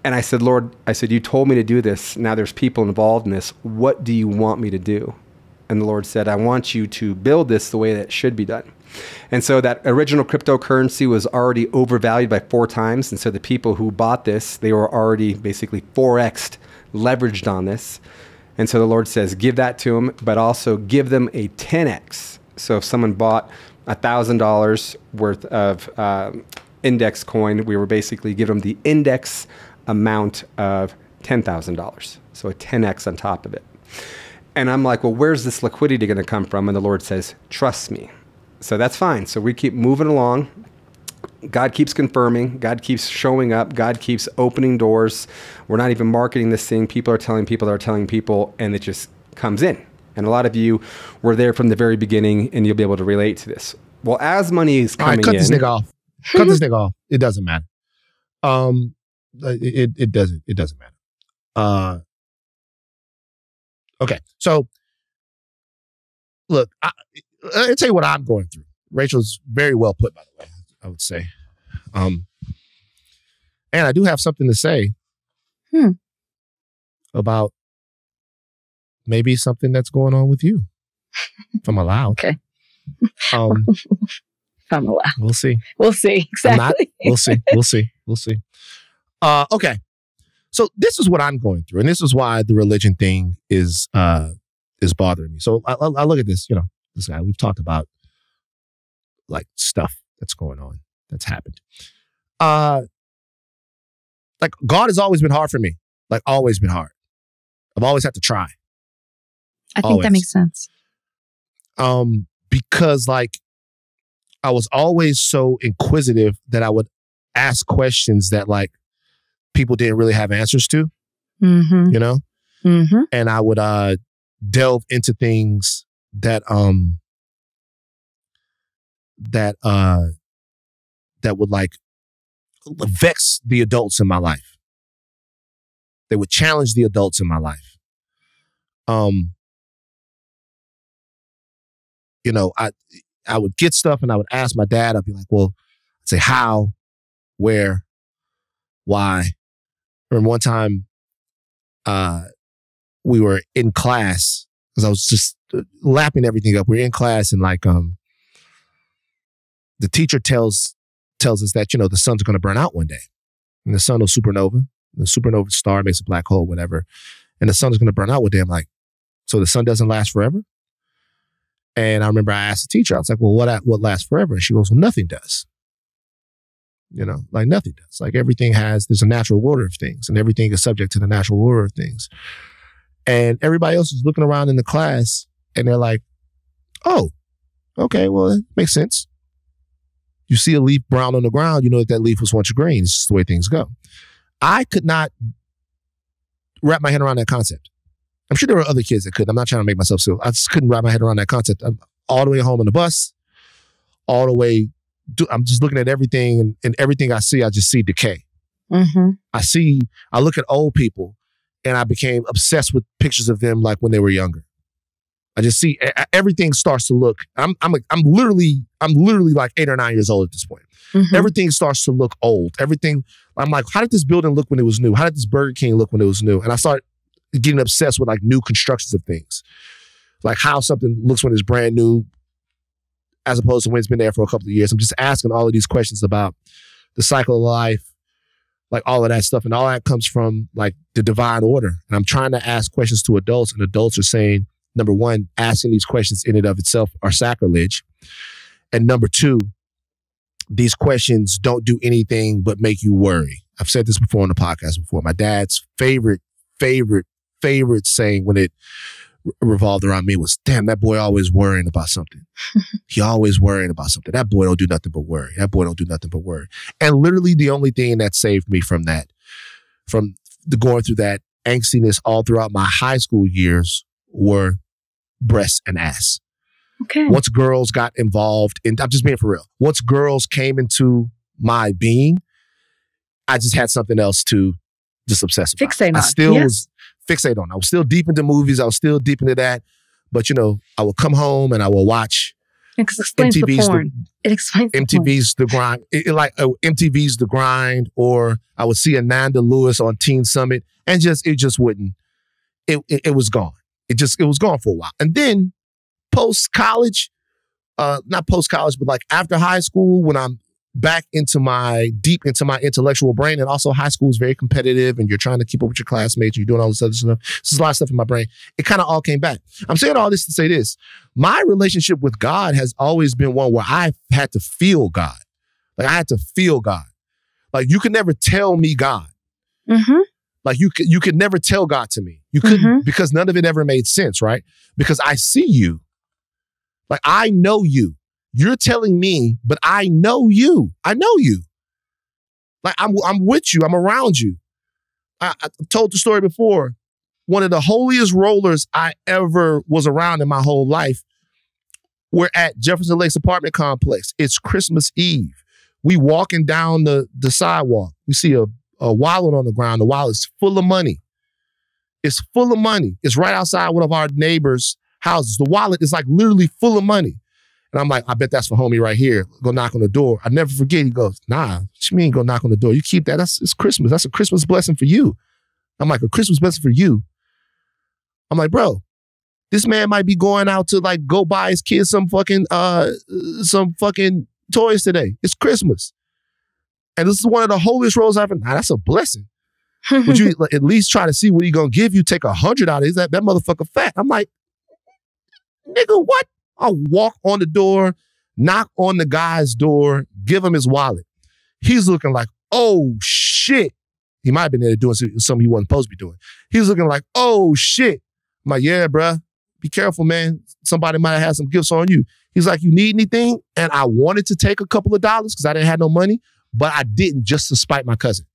And I said, Lord, you told me to do this. Now there's people involved in this. What do you want me to do? And the Lord said, I want you to build this the way that it should be done. And so that original cryptocurrency was already overvalued by 4 times. And so the people who bought this, they were already basically 4x'd, leveraged on this. And so the Lord says, give that to them, but also give them a 10x. So if someone bought $1,000 worth of index coin, we were basically giving them the index amount of $10,000. So a 10x on top of it. And I'm like, well, where's this liquidity going to come from? And the Lord says, trust me. So that's fine. So we keep moving along. God keeps confirming. God keeps showing up. God keeps opening doors. We're not even marketing this thing. People are telling people that are telling people, and it just comes in. And a lot of you were there from the very beginning, and you'll be able to relate to this. Well, as money is coming in... All right, cut this nigga off. Cut this nigga off. It doesn't matter. It doesn't matter. Okay, so look, I'll tell you what I'm going through. Rachel's very well put, by the way, I would say. And I do have something to say about maybe something that's going on with you, if I'm allowed. Okay. If I'm allowed. We'll see. We'll see. Exactly. We'll see. Okay. So this is what I'm going through, and this is why the religion thing is bothering me. So I look at this, this guy we've talked about like stuff that's going on, that's happened. Like God has always been hard for me. Like always been hard. I've always had to try. I think that makes sense. Because like I was always so inquisitive that I would ask questions that like people didn't really have answers to, you know? And I would delve into things that would like vex the adults in my life. They would challenge the adults in my life. You know, I would get stuff and I would ask my dad. I'd be like, well, I'd say how, where, why. I remember one time we were in class because I was just lapping everything up. We were in class and like the teacher tells us that, you know, the sun's going to burn out one day. And the sun will supernova. The supernova star makes a black hole, whatever. And the sun is going to burn out one day. I'm like, so the sun doesn't last forever? And I remember I asked the teacher, I was like, well, what lasts forever? And she goes, well, nothing does. You know, like nothing does. Like everything there's a natural order of things and everything is subject to the natural order of things. And everybody else is looking around in the class and they're like, oh, okay, well, that makes sense. You see a leaf brown on the ground, you know that leaf was once green. It's just the way things go. I could not wrap my head around that concept. I'm sure there were other kids that could. I'm not trying to make myself so. I just couldn't wrap my head around that concept. I'm all the way home on the bus, all the way. I'm just looking at everything, and everything I see, I just see decay. I look at old people, and I became obsessed with pictures of them like when they were younger. I just see everything starts to look. I'm literally like 8 or 9 years old at this point. Everything starts to look old. Everything. I'm like, how did this building look when it was new? How did this Burger King look when it was new? And I start getting obsessed with like new constructions of things, like how something looks when it's brand new, as opposed to when it's been there for a couple of years. I'm just asking all of these questions about the cycle of life, like all of that stuff, and all that comes from like the divine order. And I'm trying to ask questions to adults, and adults are saying, number one, asking these questions in and of itself are sacrilege. And number two, these questions don't do anything but make you worry. I've said this before on the podcast before. My dad's favorite saying when it revolved around me was, damn, that boy always worrying about something. He always worrying about something. That boy don't do nothing but worry. That boy don't do nothing but worry. And literally the only thing that saved me from that, from going through that angstiness all throughout my high school years, were breasts and ass. Okay. Once girls got involved, and I'm just being for real, once girls came into my being, I just had something else to just obsess about. Fixate on. I still was fixate on. I was still deep into movies. I was still deep into that. But, you know, I would come home and I would watch it explains MTV's the porn. It explains MTV's The Grind. MTV's The Grind, or I would see Ananda Lewis on Teen Summit, and it just wouldn't. It was gone. It was gone for a while. And then post-college, not post-college, but like after high school, when I'm back deep into my intellectual brain, and also high school is very competitive and you're trying to keep up with your classmates and you're doing all this other stuff. There's a lot of stuff in my brain. It kind of all came back. I'm saying all this to say this. My relationship with God has always been one where I've had to feel God. Like I had to feel God. Like you could never tell me God. Like you could never tell God to me. You couldn't, because none of it ever made sense, right? Because I see you. Like I know you. You're telling me, but I know you. I know you. Like I'm with you. I'm around you. I told the story before. One of the holiest rollers I ever was around in my whole life. We're at Jefferson Lakes apartment complex. It's Christmas Eve. We walking down the sidewalk. We see a wallet on the ground. The wallet's full of money. It's full of money. It's right outside one of our neighbors' houses. The wallet is like literally full of money. And I'm like, I bet that's for homie right here. Go knock on the door. I never forget. He goes, nah, what you mean go knock on the door? You keep that. It's Christmas. That's a Christmas blessing for you. I'm like, a Christmas blessing for you? I'm like, bro, this man might be going out to like go buy his kids some fucking toys today. It's Christmas. And this is one of the holiest rolls I've ever. Nah, that's a blessing. Would you at least try to see what he gonna give you? Take 100 out of it. Is that motherfucker fat? I'm like, nigga, what? I'll walk on the door, knock on the guy's door, give him his wallet. He's looking like, oh shit. He might have been there doing something he wasn't supposed to be doing. He's looking like, oh shit. I'm like, yeah, bruh, be careful, man. Somebody might have had some gifts on you. He's like, you need anything? And I wanted to take a couple of dollars because I didn't have no money, but I didn't, just to spite my cousin.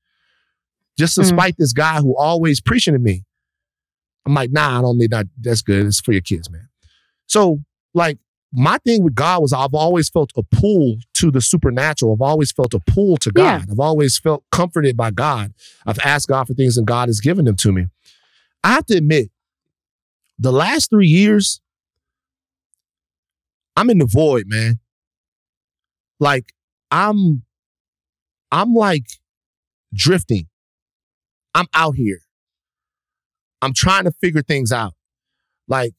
Just to spite this guy who always preaching to me. I'm like, nah, I don't need that. That's good. It's for your kids, man. So, like, my thing with God was I've always felt a pull to the supernatural. I've always felt a pull to God. Yeah. I've always felt comforted by God. I've asked God for things and God has given them to me. I have to admit, the last 3 years, I'm in the void, man. Like, I'm like drifting. I'm out here. I'm trying to figure things out. Like,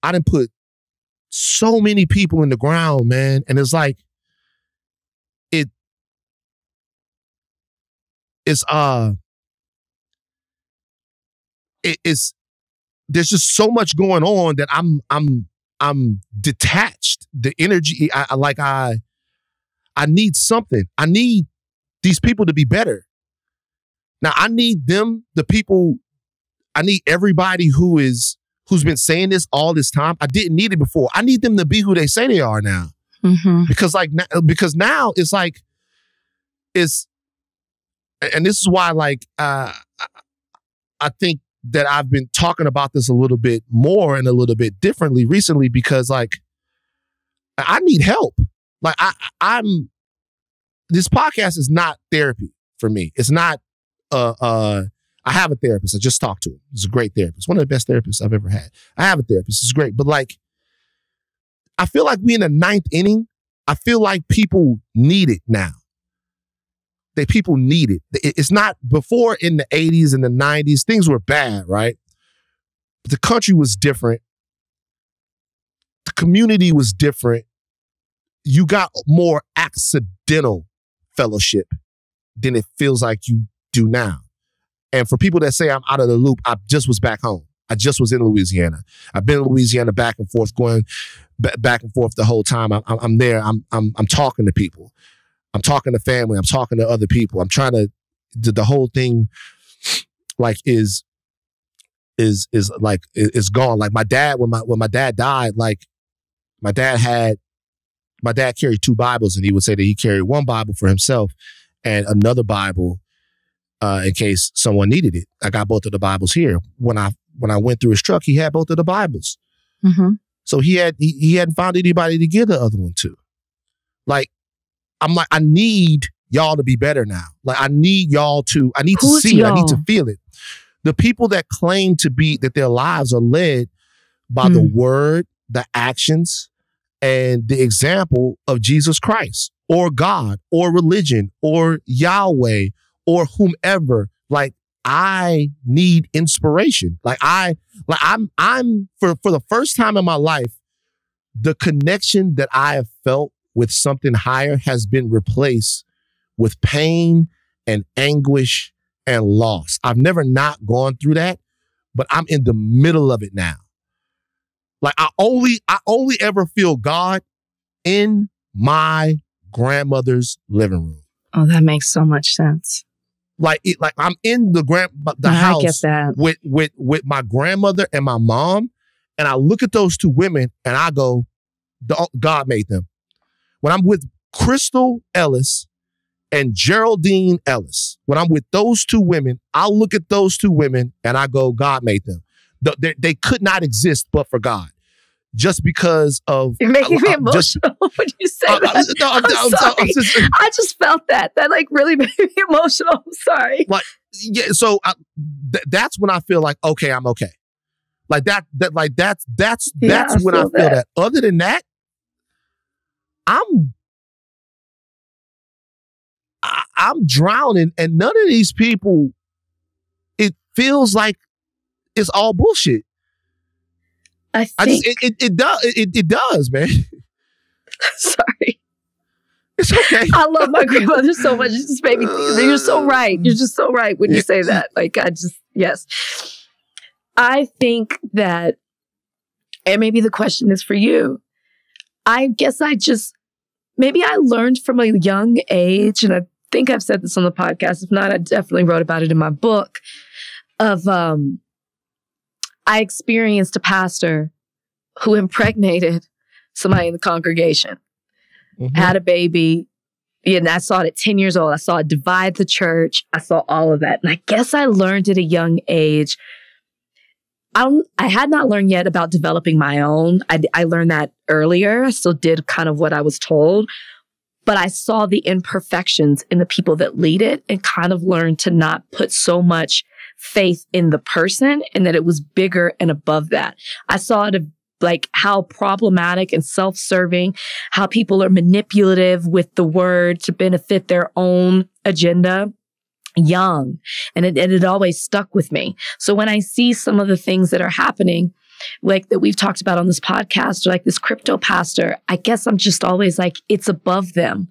I done put so many people in the ground, man. And it's like, there's just so much going on that I'm detached. The energy, I need something. I need these people to be better. Now I need them, the people, I need everybody who's been saying this all this time. I didn't need it before. I need them to be who they say they are now. Mm-hmm. Because now it's like, and this is why, like, I think that I've been talking about this a little bit more and a little bit differently recently, because like, I need help. Like this podcast is not therapy for me. It's not, I have a therapist. I just talked to him. He's a great therapist. One of the best therapists I've ever had. I have a therapist. It's great. But like, I feel like we in the 9th inning. I feel like people need it now. People need it. It's not before in the 80s and the 90s. Things were bad, right? But the country was different. The community was different. You got more accidental fellowship than it feels like you do now. And for people that say I'm out of the loop, I just was back home. I just was in Louisiana. I've been in Louisiana back and forth, going back and forth the whole time. I'm there. I'm talking to people. I'm talking to family. I'm talking to other people. I'm trying to, the whole thing like is gone. Like my dad, when my dad died, like my dad carried 2 Bibles, and he would say that he carried one Bible for himself and another Bible in case someone needed it. I got both of the Bibles here. When I went through his truck, he had both of the Bibles. Mm-hmm. So he hadn't found anybody to give the other one to. Like, I'm like, I need y'all to be better now. Like, I need y'all to, I need to see it. I need to feel it. The people that claim to be, that their lives are led by the word, the actions, and the example of Jesus Christ or God or religion or Yahweh or whomever. Like, I need inspiration. I'm for the first time in my life, the connection that I have felt with something higher has been replaced with pain and anguish and loss. I've never not gone through that, but I'm in the middle of it now. Like, I only ever feel God in my grandmother's living room. Oh, that makes so much sense. Like I'm in the house I get that. with my grandmother and my mom, and I look at those 2 women and I go, God made them. When I'm with Crystal Ellis and Geraldine Ellis, when I'm with those 2 women, I'll look at those 2 women and I go, God made them. They could not exist but for God. Just because of... You're making me emotional when you say that. I'm sorry. I just felt that. That like really made me emotional. I'm sorry. Like, yeah, so that's when I feel like, okay, I'm okay. Like that's when I feel that. Other than that, I'm drowning, and none of these people, it feels like it's all bullshit. It does, man. Sorry. It's okay. I love my grandmother so much. It just made me think, you're so right. You're just so right when you say that. Like, yes. I think that, and maybe the question is for you, I guess maybe I learned from a young age, and I think I've said this on the podcast. If not, I definitely wrote about it in my book of, I experienced a pastor who impregnated somebody in the congregation, had a baby. And I saw it at 10 years old. I saw it divide the church. I saw all of that. And I guess I learned at a young age. I had not learned yet about developing my own. I learned that earlier. I still did kind of what I was told. But I saw the imperfections in the people that lead it and kind of learned to not put so much faith in the person and that it was bigger and above that. I saw it like how problematic and self-serving, how people are manipulative with the word to benefit their own agenda young. And it always stuck with me. So when I see some of the things that are happening, like that we've talked about on this podcast, or like this crypto pastor, I guess I'm just always like, it's above them.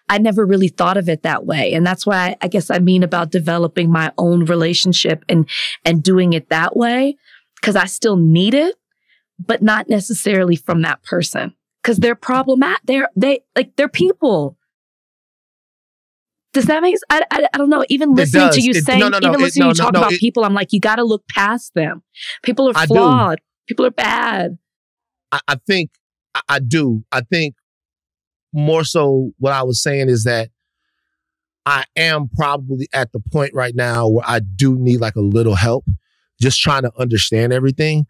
I never really thought of it that way. And that's why I guess I mean about developing my own relationship and doing it that way, because I still need it, but not necessarily from that person, because they're problematic. They're people. Does that make sense? I don't know. Even listening to you saying, listening to you talk about people, I'm like, you got to look past them. People are flawed. People are bad. I think I do. I think more so what I was saying is that I am probably at the point right now where I do need like a little help, just trying to understand everything.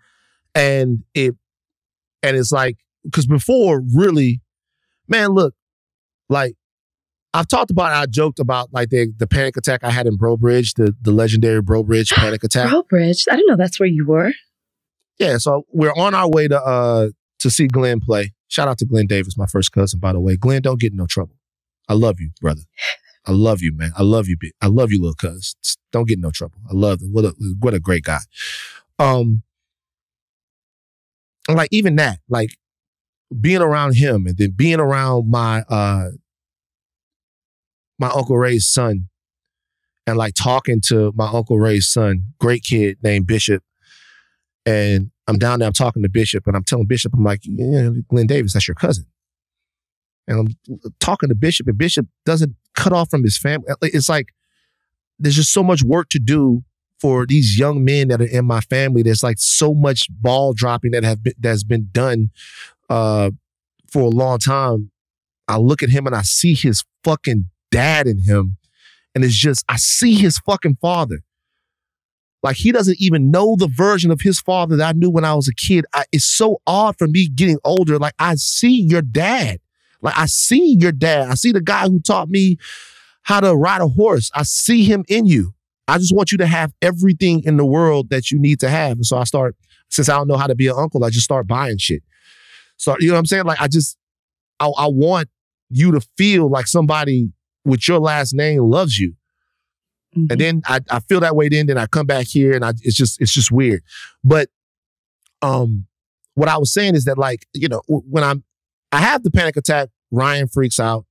And it's like, because before really, man, look, like I've talked about it, I joked about like the panic attack I had in Bro Bridge, the legendary Bro Bridge panic attack. Bro Bridge? I didn't know that's where you were. Yeah, so we're on our way to see Glenn play. Shout out to Glenn Davis, my first cousin, by the way. Glenn, don't get in no trouble. I love you, brother. I love you, man. I love you, I love you, little cuz. Don't get in no trouble. I love him. What a great guy. Like even that, like being around him and then being around my Uncle Ray's son and like talking to my Uncle Ray's son, great kid named Bishop. And I'm down there, I'm talking to Bishop and I'm telling Bishop, I'm like, yeah, Glenn Davis, that's your cousin. And I'm talking to Bishop and Bishop doesn't cut off from his family. It's like, there's just so much work to do for these young men that are in my family. There's like so much ball dropping that's been done for a long time. I look at him and I see his fucking dad in him. And it's just, I see his fucking father. Like he doesn't even know the version of his father that I knew when I was a kid. It's so odd for me getting older. Like I see your dad. Like I see your dad. I see the guy who taught me how to ride a horse. I see him in you. I just want you to have everything in the world that you need to have. And so since I don't know how to be an uncle, I just start buying shit. So, you know what I'm saying? Like I want you to feel like somebody with your last name loves you. Mm-hmm. And then I feel that way then I come back here and it's just weird. But what I was saying is that like, you know, when I have the panic attack, Ryan freaks out.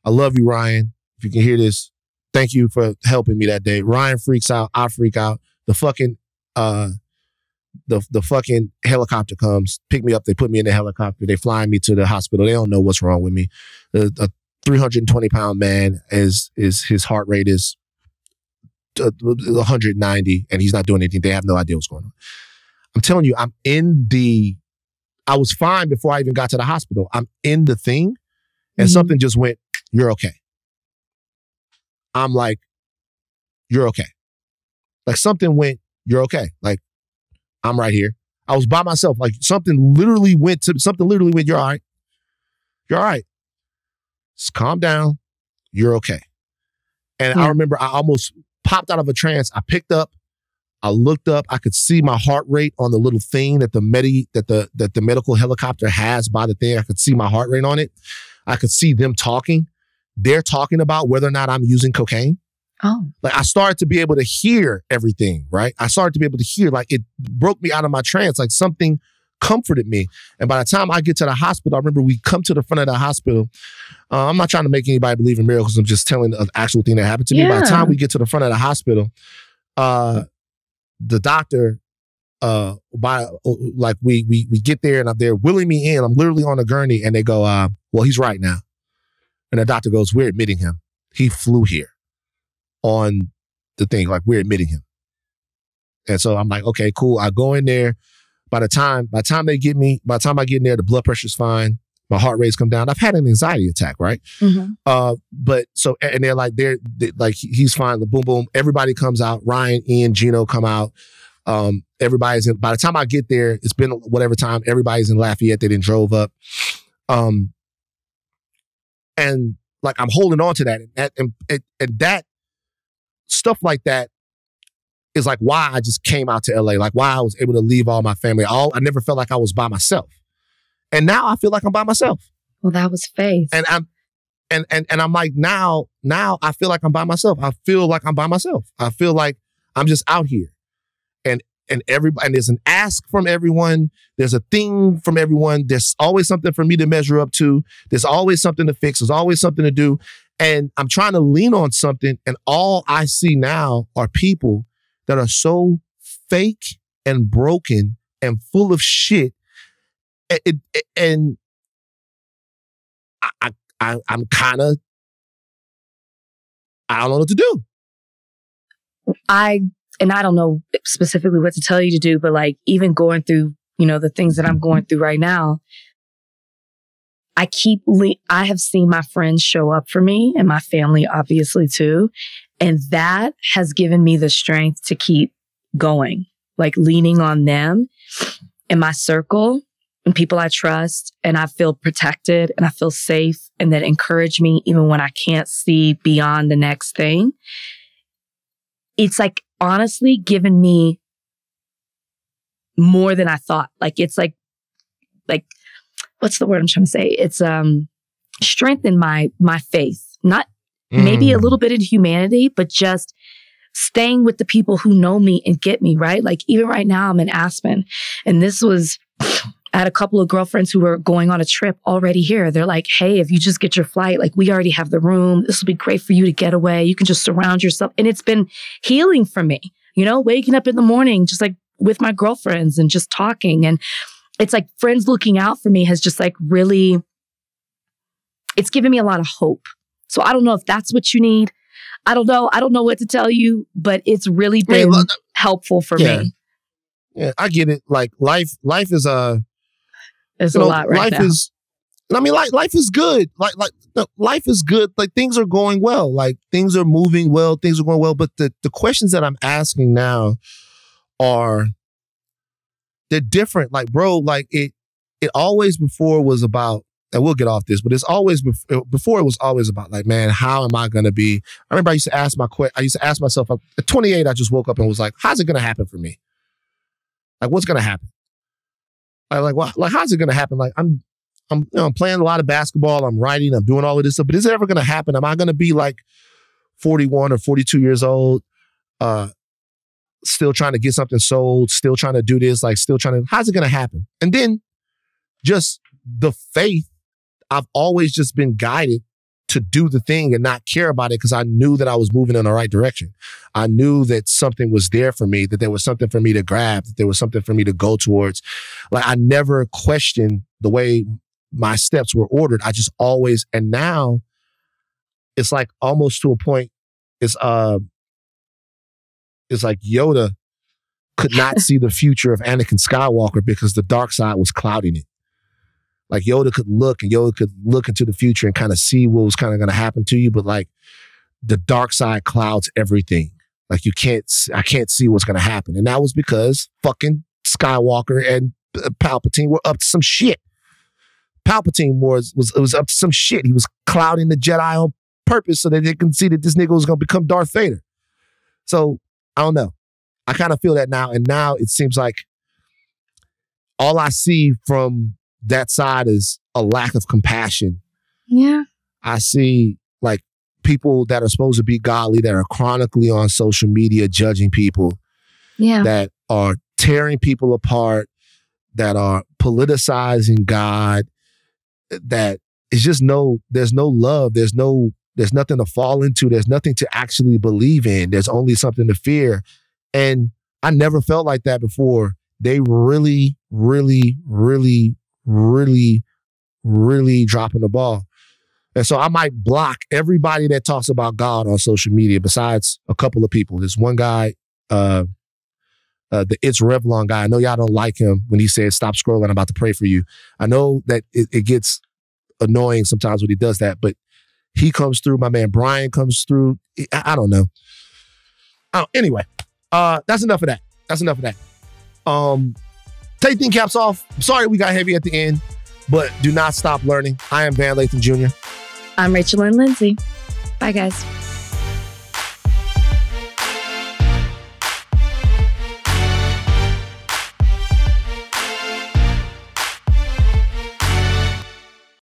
I love you, Ryan. If you can hear this, thank you for helping me that day. Ryan freaks out. I freak out. The fucking the fucking helicopter comes, pick me up. They put me in the helicopter. They fly me to the hospital. They don't know what's wrong with me. A 320-pound man his heart rate is 190 and he's not doing anything. They have no idea what's going on. I'm telling you, I was fine before I even got to the hospital. I'm in the thing and something just went, you're okay. I'm like, you're okay. Like something went, you're okay. Like, I'm right here. I was by myself. Like something literally went, you're all right. You're all right. Just calm down. You're okay. And I remember I almost popped out of a trance. I picked up, I looked up, I could see my heart rate on the little thing that the medical helicopter has by the thing. I could see my heart rate on it. I could see them talking. They're talking about whether or not I'm using cocaine. Oh. Like I started to be able to hear everything, right? I started to be able to hear, like it broke me out of my trance, like something comforted me. And by the time I get to the hospital, I remember we come to the front of the hospital. I'm not trying to make anybody believe in miracles. I'm just telling an actual thing that happened to me. By the time we get to the front of the hospital, the doctor we get there and they're wheeling me in. I'm literally on a gurney and they go, well, he's right now. And the doctor goes, we're admitting him. He flew here on the thing, like we're admitting him. And so I'm like, okay, cool. I go in there. By the time I get in there, the blood pressure's fine. My heart rate's come down. I've had an anxiety attack, right? Mm-hmm. But so, and they're like, he's fine. The boom, boom. Everybody comes out. Ryan, Ian, Gino come out. Everybody's in. By the time I get there, it's been whatever time. Everybody's in Lafayette. They didn't drove up. And like, I'm holding on to that. And that stuff like that is like why I just came out to LA, like why I was able to leave all my family. I never felt like I was by myself. And now I feel like I'm by myself. Well, that was faith. And I'm like, now I feel like I'm by myself. I feel like I'm by myself. I feel like I'm just out here. And there's an ask from everyone. There's a thing from everyone. There's always something for me to measure up to. There's always something to fix. There's always something to do. And I'm trying to lean on something. And all I see now are people that are so fake and broken and full of shit. And I'm kind of, I don't know what to do. And I don't know specifically what to tell you to do, but like even going through, the things that I'm going through right now, I have seen my friends show up for me and my family obviously too. And that has given me the strength to keep going, like leaning on them and my circle and people I trust, and I feel protected and I feel safe, and that encourage me even when I can't see beyond the next thing. It's like honestly given me more than I thought. Like it's like what's the word I'm trying to say? It's strengthened my faith. Not maybe a little bit in humanity, but just staying with the people who know me and get me, right? Like even right now I'm in Aspen, and I had a couple of girlfriends who were going on a trip already here. They're like, hey, if you just get your flight, like we already have the room. This will be great for you to get away. You can just surround yourself. And it's been healing for me, waking up in the morning, just like with my girlfriends and just talking. And it's like friends looking out for me has just like really, it's given me a lot of hope. So I don't know if that's what you need. I don't know. I don't know what to tell you, but it's really been helpful for me. Yeah, I get it. Like life is It's a lot right now. Life is good. Life is good. Like things are going well. Like things are moving well. Things are going well. But the questions that I'm asking now they're different. Like, bro, like it always before was about, and we'll get off this, but it's always before it was always about like, man, how am I going to be? I remember I used to ask myself at 28, I just woke up and was like, how's it going to happen for me? Like, what's going to happen? How's it going to happen? Like, I'm playing a lot of basketball. I'm writing. I'm doing all of this stuff. But is it ever going to happen? Am I going to be like 41 or 42 years old, still trying to get something sold, still trying to do this, like still trying to, how's it going to happen? And then just the faith, I've always just been guided to do the thing and not care about it because I knew that I was moving in the right direction. I knew that something was there for me, that there was something for me to grab, that there was something for me to go towards. Like I never questioned the way my steps were ordered. I just always, and now it's like almost to a point, it's like Yoda could not see the future of Anakin Skywalker because the dark side was clouding it. Like Yoda could look into the future and kind of see what was kind of going to happen to you. But like the dark side clouds everything. Like I can't see what's going to happen. And that was because fucking Skywalker and Palpatine were up to some shit. Palpatine was up to some shit. He was clouding the Jedi on purpose so that they can see that this nigga was going to become Darth Vader. So I don't know. I kind of feel that now. And now it seems like all I see from that side is a lack of compassion. Yeah. I see like people that are supposed to be godly that are chronically on social media judging people. Yeah. That are tearing people apart, that are politicizing God, that is just there's no love, there's nothing to fall into, there's nothing to actually believe in, there's only something to fear. And I never felt like that before. they really, really, really, really, really dropping the ball. And so I might block everybody that talks about God on social media besides a couple of people. There's one guy, the It's Revlon guy. I know y'all don't like him when he says, stop scrolling, I'm about to pray for you. I know that it gets annoying sometimes when he does that, but he comes through. My man Brian comes through. I don't know. Anyway, that's enough of that. Take thinking caps off. I'm sorry we got heavy at the end, but do not stop learning. I am Van Lathan Jr. I'm Rachel Lindsay. Bye, guys.